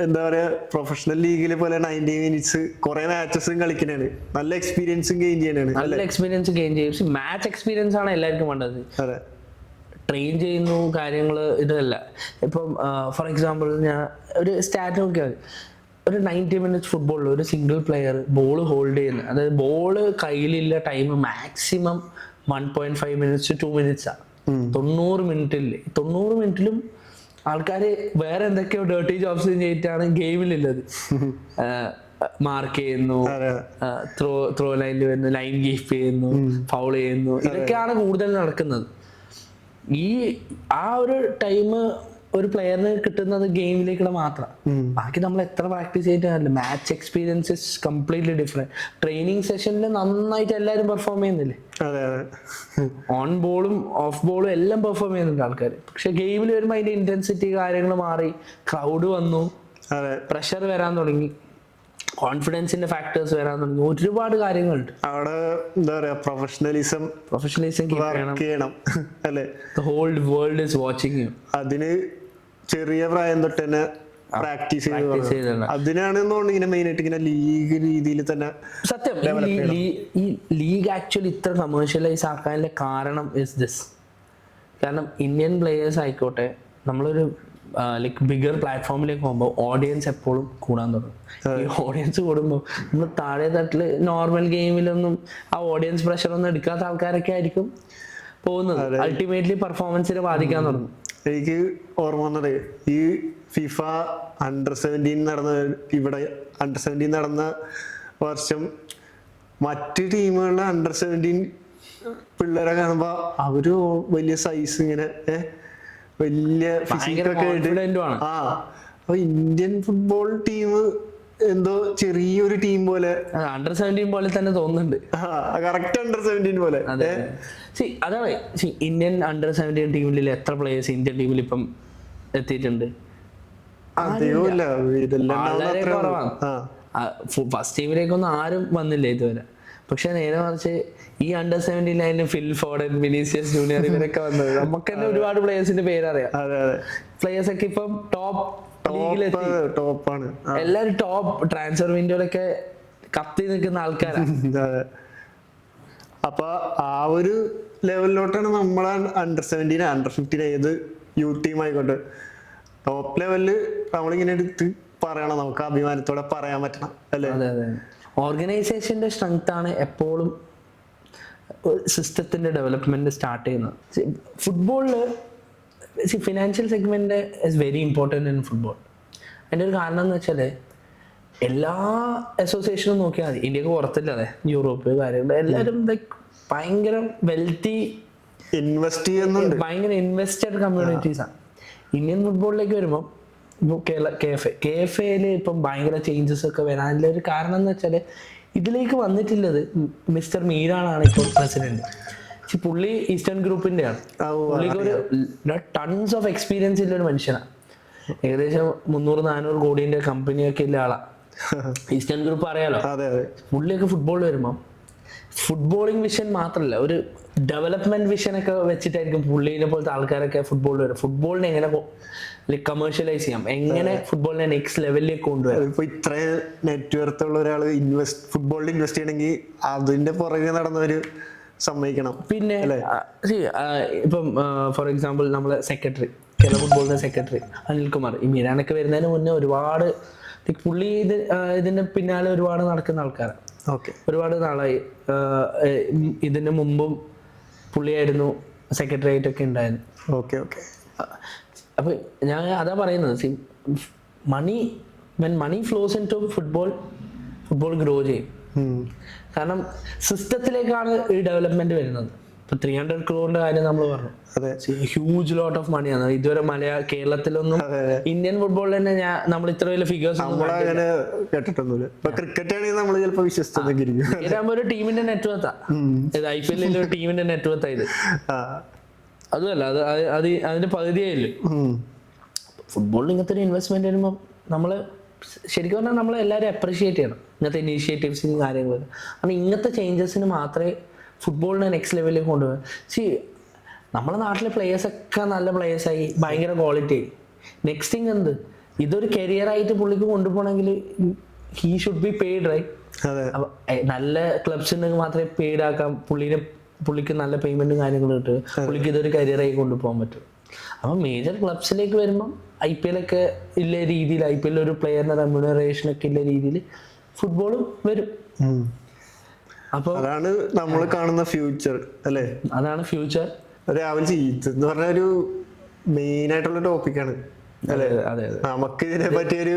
എന്താ പറയാ പ്രൊഫഷണൽ ലീഗിലെ പോലെ 90 minutes കുറെ മാച്ചസും കളിക്കണാണ്. നല്ല എക്സ്പീരിയൻസും ഗെയിൻ ചെയ്യാനാണ്. നല്ല എക്സ്പീരിയൻസ് ഗെയിൻ ചെയ്യും. മാച്ച് എക്സ്പീരിയൻസ് ആണ് എല്ലാവർക്കും വേണ്ടത്. ട്രെയിൻ ചെയ്യുന്നു കാര്യങ്ങള് ഇതല്ല. ഇപ്പം ഫോർ എക്സാമ്പിൾ ഞാൻ ഒരു സ്റ്റാറ്റ് നോക്കിയാൽ ഒരു 90 minutes ഫുട്ബോളിൽ ഒരു സിംഗിൾ പ്ലെയർ ബോൾ ഹോൾഡ് ചെയ്യുന്നത്, അതായത് ബോള് കയ്യിലില്ല time maximum 1.5 minutes to 2 minutes ആണ്. 90 മിനിറ്റിലും ആൾക്കാര് വേറെ എന്തൊക്കെയോ ഡേർട്ടി ജോബ്സ് ചെയ്തിട്ടാണ് ഗെയിമിലുള്ളത്. മാർക്ക് ചെയ്യുന്നു, ത്രോ ലൈനിൽ വരുന്നു, ലൈൻ കീപ്പ് ചെയ്യുന്നു, ഫൗൾ ചെയ്യുന്നു, ഇതൊക്കെയാണ് കൂടുതൽ നടക്കുന്നത്. ആ ഒരു ടൈം ഒരു പ്ലെയറിന് കിട്ടുന്നത് ഗെയിമിലേക്കുള്ള മാത്രം. ബാക്കി നമ്മൾ എത്ര പ്രാക്ടീസ് ചെയ്തിട്ട് match experience is completely different. Training സെഷനിൽ നന്നായിട്ട് എല്ലാവരും പെർഫോം ചെയ്യുന്നില്ലേ? ഓൺ ബോളും ഓഫ് ബോളും എല്ലാം പെർഫോം ചെയ്യുന്നുണ്ട് ആൾക്കാർ. പക്ഷെ ഗെയിമിൽ വരുമ്പോൾ അതിന്റെ ഇന്റൻസിറ്റി കാര്യങ്ങൾ മാറി, ക്രൗഡ് വന്നു, പ്രഷർ വരാൻ തുടങ്ങി, കോൺഫിഡൻസിന്റെ ഫാക്ടേഴ്സ് വരാൻ തുടങ്ങി, ഒരുപാട് കാര്യങ്ങളുണ്ട് അവിടെ. എന്താ പറയാ പ്രൊഫഷണലിസം ചെയ്യണം അല്ലെ? The whole world is watching you. അതിന് ചെറിയ പ്രായം തൊട്ട് തന്നെ പ്രാക്ടീസ് ചെയ്ത് അതിനാണ് ഇങ്ങനെ മെയിൻ ആയിട്ട് ഇങ്ങനെ ലീഗ് രീതിയിൽ തന്നെ. സത്യം ഈ ലീഗ് ആക്ച്വലി ഇത്ര കമേഴ്ഷ്യലൈസ് ആക്കാനുള്ള കാരണം ഇസ് ദിസ്. കാരണം ഇന്ത്യൻ പ്ലേയേഴ്സ് ആയിക്കോട്ടെ, നമ്മളൊരു ലൈക്ക് ബിഗർ പ്ലാറ്റ്ഫോമിലേക്ക് പോകുമ്പോൾ ഓഡിയൻസ് എപ്പോഴും കൂടാൻ തുടങ്ങും. ഈ ഓഡിയൻസ് കൂടുമ്പോൾ നമ്മൾ താഴെ തട്ടില് നോർമൽ ഗെയിമിലൊന്നും ആ ഓഡിയൻസ് പ്രഷർ ഒന്നും എടുക്കാത്ത ആൾക്കാരൊക്കെ ആയിരിക്കും പോകുന്നത്. അൾട്ടിമേറ്റ്ലി പെർഫോമൻസിനെ ബാധിക്കാൻ തുടങ്ങും. എനിക്ക് ഓർമ്മ വന്നത് ഈ ഫിഫ അണ്ടർ-17 നടന്ന ഇവിടെ അണ്ടർ-17 നടന്ന വർഷം മറ്റ് ടീമുകളിലെ അണ്ടർ-17 പിള്ളേരെ കാണുമ്പോ അവര് വലിയ സൈസ് ഇങ്ങനെ വലിയ ഫിസിക്കൊക്കെ അപ്പൊ ഇന്ത്യൻ ഫുട്ബോൾ ടീം എന്തോ ചെറിയൊരു ടീം പോലെ, അണ്ടർ-17 പോലെ തന്നെ തോന്നുന്നുണ്ട്. കറക്റ്റ് അണ്ടർ-17 പോലെ. അതാണ് ഇന്ത്യൻ അണ്ടർ-17 ടീമിൽ എത്ര പ്ലേയേഴ്സ് ഇന്ത്യൻ ടീമിൽ ഇപ്പം എത്തിയിട്ടുണ്ട്? വളരെ കുറവാണ്. ഫസ്റ്റ് ടീമിലേക്കൊന്നും ആരും വന്നില്ല ഇതുവരെ. പക്ഷെ നേരെ മറിച്ച് ഈ അണ്ടർ-17 ഫിൽ ഫോഡൻ, വിനീഷ്യസ് ജൂനിയർ ഇവരൊക്കെ വന്നത് നമുക്ക് തന്നെ ഒരുപാട് പ്ലേയേഴ്സിന്റെ പേരറിയാം. പ്ലേയേഴ്സ് ഒക്കെ ഇപ്പം ടോപ്പ് ടോപ്പാണ്. എല്ലാരും ടോപ്പ് ട്രാൻസ്ഫർ വിൻഡോയിലൊക്കെ കത്തി നിൽക്കുന്ന ആൾക്കാരാണ്. അപ്പൊ ആ ഒരു ലെവലിലോട്ടാണ് നമ്മളെ അണ്ടർ-17 അണ്ടർ-15 ഏത് യൂത്ത് ടീം ആയിക്കോട്ടെ ടോപ്പ് ലെവലില് നമ്മളിങ്ങനെ എടുത്ത് പറയണം, നമുക്ക് അഭിമാനത്തോടെ പറയാൻ പറ്റണം അല്ലേ? ഓർഗനൈസേഷന്റെ സ്ട്രെങ്ത് ആണ് എപ്പോഴും സിസ്റ്റത്തിന്റെ ഡെവലപ്മെന്റ് സ്റ്റാർട്ട് ചെയ്യുന്നത്. ഫുട്ബോളില് financial segment is very important in football. അതിൻ്റെ ഒരു കാരണം എന്ന് വെച്ചാൽ എല്ലാ അസോസിയേഷനും നോക്കിയാൽ മതി, ഇന്ത്യക്ക് പുറത്തില്ലാതെ യൂറോപ്പ് കാര്യങ്ങൾ എല്ലാവരും ഭയങ്കര വെൽത്തി ഇൻവെസ്റ്റ് ചെയ്യുന്നുണ്ട്, ഭയങ്കര ഇൻവെസ്റ്റഡ് കമ്മ്യൂണിറ്റീസാണ്. ഇന്ത്യൻ ഫുട്ബോളിലേക്ക് വരുമ്പോൾ ഇപ്പോൾ KFA ഇപ്പം ഭയങ്കര ചേഞ്ചസ് ഒക്കെ വരാനുള്ള ഒരു കാരണം എന്ന് വെച്ചാൽ ഇതിലേക്ക് വന്നിട്ടുള്ളത് മിസ്റ്റർ മീരാനാണ് ഇപ്പോൾ പ്രസിഡന്റ്. പുള്ളി ഈസ്റ്റേൺ ഗ്രൂപ്പിന്റെ ആണ്. പുള്ളിക്ക് ഒരു ടൺസ് ഓഫ് എക്സ്പീരിയൻസ് ഉള്ള ഒരു മനുഷ്യനാണ്. ഏകദേശം 300-400 കോടിന്റെ കമ്പനിയൊക്കെ ഉള്ള ആളാ. ഈസ്റ്റേൺ ഗ്രൂപ്പ് അറിയാലോ. പുള്ളിയൊക്കെ ഫുട്ബോൾ വരുമ്പോൾ ഫുട്ബോളിംഗ് വിഷൻ മാത്രമല്ല, ഒരു ഡെവലപ്മെന്റ് വിഷൻ ഒക്കെ വെച്ചിട്ടായിരിക്കും പുള്ളിനെ പോലത്തെ ആൾക്കാരൊക്കെ ഫുട്ബോളിൽ വരും. ഫുട്ബോളിനെ എങ്ങനെ കമേഴ്ഷ്യലൈസ് ചെയ്യാം, എങ്ങനെ ഫുട്ബോളിനെ നെക്സ്റ്റ് ലെവലിലേക്ക് കൊണ്ടുവരാം. ഇപ്പൊ ഇത്രയും നെറ്റ്വർത്ത് ഉള്ള ഒരാൾ ഫുട്ബോളിൽ ഇൻവെസ്റ്റ് ചെയ്യണമെങ്കിൽ അതിന്റെ പുറകെ നടന്നവര് സമ്മതിക്കണം. പിന്നെ ഇപ്പം ഫോർ എക്സാമ്പിൾ നമ്മളെ സെക്രട്ടറി, കേരള ഫുട്ബോളിന്റെ സെക്രട്ടറി അനിൽകുമാർ, ഈ മീരാനൊക്കെ വരുന്നതിന് മുന്നേ ഒരുപാട് പുള്ളി ഇതിന്റെ പിന്നാലെ ഒരുപാട് നടക്കുന്ന ആൾക്കാരാണ്. ഒരുപാട് നാളായി. ഇതിന് മുമ്പും പുള്ളിയായിരുന്നു സെക്രട്ടറി ആയിട്ടൊക്കെ ഉണ്ടായിരുന്നു. അപ്പൊ ഞാൻ അതാ പറയുന്നത്, money flows into football grow ചെയ്യും. കാരണം സിസ്റ്റത്തിലേക്കാണ് ഈ ഡെവലപ്മെന്റ് വരുന്നത്. ഇപ്പൊ 300 crore കാര്യം നമ്മൾ പറഞ്ഞു, ഹ്യൂജ് ലോട്ട് ഓഫ് മണിയാണ്. ഇതുവരെ കേരളത്തിലൊന്നും ഇന്ത്യൻ ഫുട്ബോളിൽ തന്നെ നമ്മൾ ഇത്ര വലിയ ഫിഗേഴ്സ് കേട്ടിട്ടൊന്നുമില്ല. ക്രിക്കറ്റ് ആണെങ്കിൽ നമ്മൾ ചിലപ്പോൾ വിശ്വസിച്ചിരിക്കും. ഒരു ടീമിന്റെ നെറ്റ്വർത്താ ഇത്, IPL ഒരു ടീമിന്റെ നെറ്റ്വർത്താ ഇത്. അതുമല്ല, അതിന്റെ പകുതിയായില്ലേ. ഫുട്ബോളിൽ ഇങ്ങനത്തെ ഒരു ഇൻവെസ്റ്റ്മെന്റ് വരുമ്പോൾ നമ്മള് ശരിക്കും പറഞ്ഞാൽ നമ്മൾ എല്ലാവരും അപ്രീഷിയേറ്റ് ചെയ്യണം ഇങ്ങനത്തെ ഇനീഷ്യേറ്റീവ്സിനും കാര്യങ്ങളും. കാരണം ഇങ്ങനത്തെ ചേഞ്ചസിന് മാത്രമേ ഫുട്ബോളിനെ നെക്സ്റ്റ് ലെവലിലേക്ക് കൊണ്ടുപോകാൻ. നമ്മുടെ നാട്ടിലെ പ്ലേയേഴ്സൊക്കെ നല്ല പ്ലേയേഴ്സായി, ഭയങ്കര ക്വാളിറ്റി ആയി. നെക്സ്റ്റ് തിങ് എന്ത്, ഇതൊരു കരിയറായിട്ട് പുള്ളിക്ക് കൊണ്ടുപോകണമെങ്കിൽ he should be paid, right? അപ്പൊ നല്ല ക്ലബ്സ് ഉണ്ടെങ്കിൽ മാത്രമേ പെയ്ഡ് ആക്കാം. പുള്ളിക്ക് നല്ല പേയ്മെന്റും കാര്യങ്ങളും കിട്ടും. പുള്ളിക്ക് ഇതൊരു കരിയറായി കൊണ്ടുപോകാൻ പറ്റും. അപ്പം മേജർ ക്ലബ്സിലേക്ക് വരുമ്പം IPL ഒക്കെ ഇല്ല രീതിയിൽ, IPL ഒരു പ്ലെയറിന്റെ റെമ്യൂണറേഷൻ ഒക്കെ ഇല്ല രീതിയിൽ ഫുട്ബോളും വരും. അപ്പൊ അതാണ് നമ്മൾ കാണുന്ന ഫ്യൂച്ചർ അല്ലേ? അതാണ് ഫ്യൂച്ചർ. എന്ന് പറഞ്ഞ ഒരു മെയിൻ ആയിട്ടുള്ള ടോപ്പിക്കാണ് അല്ലേ? നമുക്ക് ഇതിനെ പറ്റിയൊരു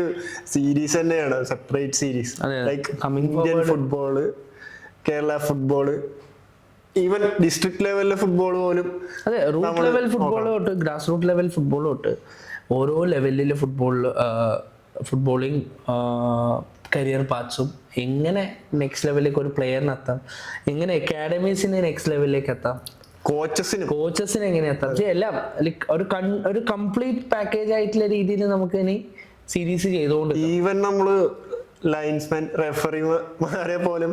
സീരീസ് തന്നെയാണ്, separate series. Like Indian football, Kerala football, even district ലെവലിലെ ഫുട്ബോൾ പോലും. അതെ, റൂട്ട് ലെവൽ ഫുട്ബോൾ തൊട്ട് ഗ്രാസ് റൂട്ട് ലെവൽ ഫുട്ബോൾ തൊട്ട് ഓരോ ലെവലിലെ ഫുട്ബോളിംഗ് കരിയർ പാത്സും, എങ്ങനെ നെക്സ്റ്റ് ലെവലിലേക്ക് ഒരു പ്ലെയറിന് എത്താം, എങ്ങനെ അക്കാഡമീസിന് നെക്സ്റ്റ് ലെവലിലേക്ക് എത്താം, കോച്ചസിന് എങ്ങനെ എത്താം, എല്ലാം ഒരു കംപ്ലീറ്റ് പാക്കേജ് ആയിട്ടുള്ള രീതിയിൽ നമുക്ക് ഇനി സീരീസ് ചെയ്തുകൊണ്ട്, ഈവൻ നമ്മള് ലൈൻസ്മാൻ, റെഫറിമാരെ പോലും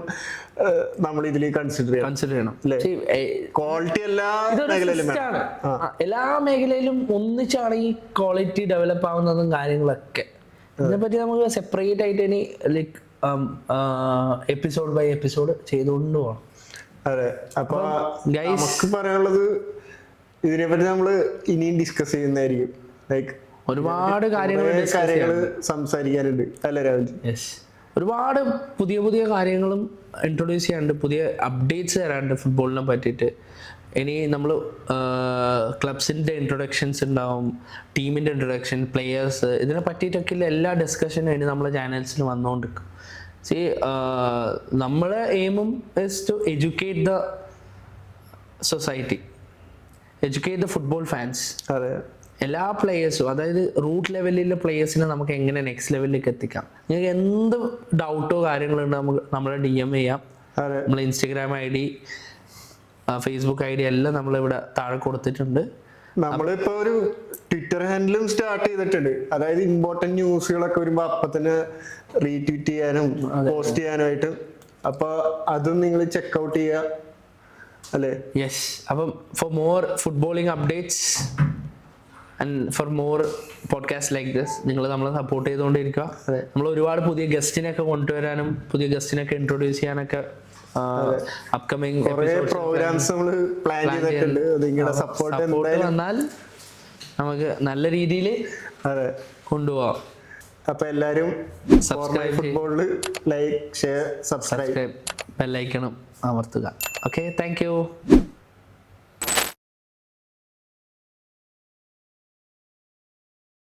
നമ്മൾ ഇതിൽ കൺസിഡർ ചെയ്യണം. ക്വാളിറ്റി എല്ലാ മേഖലയിലും ഒന്നിച്ചാണ് ഈ ക്വാളിറ്റി ഡെവലപ്പ് ആവുന്നതും കാര്യങ്ങളൊക്കെ. ഇതിനെപ്പറ്റി നമുക്ക് സെപ്പറേറ്റ് ആയിട്ട് ഇനി ലൈക്ക് എപ്പിസോഡ് ബൈ എപ്പിസോഡ് ചെയ്തുകൊണ്ട് പോകണം. അതെ, അപ്പൊ നമുക്ക് പറയാനുള്ളത് ഇതിനെപ്പറ്റി നമ്മള് ഇനിയും ഡിസ്കസ് ചെയ്യുന്നതായിരിക്കും. ലൈക്ക് ഒരുപാട് കാര്യങ്ങൾ സംസാരിക്കാനുണ്ട് അല്ലേ രാഹുൽ? ഒരുപാട് പുതിയ കാര്യങ്ങളും ഇൻട്രൊഡ്യൂസ് ചെയ്യാനുണ്ട്, പുതിയ അപ്ഡേറ്റ്സ് തരാനുണ്ട് ഫുട്ബോളിനെ പറ്റിയിട്ട്. ഇനി നമ്മൾ ക്ലബ്സിൻ്റെ ഇൻട്രൊഡക്ഷൻസ് ഉണ്ടാവും, ടീമിൻ്റെ ഇൻട്രൊഡക്ഷൻ, പ്ലെയേഴ്സ്, ഇതിനെ പറ്റിയിട്ടൊക്കെയുള്ള എല്ലാ ഡിസ്കഷനും ഇനി നമ്മളെ ചാനൽസിൽ വന്നുകൊണ്ടിരിക്കും. നമ്മളെ എയിമും is to educate the society, educate the football fans. എല്ലാ പ്ലേയേഴ്സും, അതായത് റൂട്ട് ലെവലിലെ പ്ലേയേഴ്സിനെ നമുക്ക് എങ്ങനെ നെക്സ്റ്റ് ലെവലിലേക്ക് എത്തിക്കാം. നിങ്ങൾക്ക് എന്ത് ഡൗട്ടോ കാര്യങ്ങളുണ്ട് നമുക്ക് നമ്മളെ DM ചെയ്യാം. നമ്മളെ Instagram ID, Facebook ID എല്ലാം നമ്മളിവിടെ താഴെ കൊടുത്തിട്ടുണ്ട്. നമ്മളിപ്പോ ഒരു ട്വിറ്റർ ഹാൻഡിലും സ്റ്റാർട്ട് ചെയ്തിട്ടുണ്ട്. അതായത് ഇമ്പോർട്ടന്റ് ന്യൂസുകളൊക്കെ വരുമ്പോ അപ്പൊ തന്നെ റീട്വീറ്റ് ചെയ്യാനും പോസ്റ്റ് ചെയ്യാനായിട്ട്. അപ്പൊ അതും നിങ്ങൾ ചെക്ക്ഔട്ട് ചെയ്യുക അല്ലേ? യെസ്. അപ്പം for more footballing updates and for more podcast like this നിങ്ങൾ നമ്മളെ സപ്പോർട്ട് ചെയ്തുകൊണ്ടിരിക്കുക. നമ്മൾ ഒരുപാട് പുതിയ ഗസ്റ്റിനൊക്കെ കൊണ്ടുവരാനും പുതിയ ഗസ്റ്റിനൊക്കെ ഇൻട്രൊഡ്യൂസ് ചെയ്യാനൊക്കെ അപ്കമിങ് പ്രോഗ്രാംസ് നമ്മൾ പ്ലാൻ ചെയ്തിട്ടുണ്ട്. നിങ്ങളുടെ സപ്പോർട്ട് വന്നാൽ നമുക്ക് നല്ല രീതിയിൽ കൊണ്ടുപോകാം. അപ്പൊ എല്ലാരും ഫുട്ബോളിൽ ലൈക്ക്, ഷെയർ, സബ്സ്ക്രൈബ്, ബെൽ ഐക്കണും അമർത്തുക. Okay, thank you.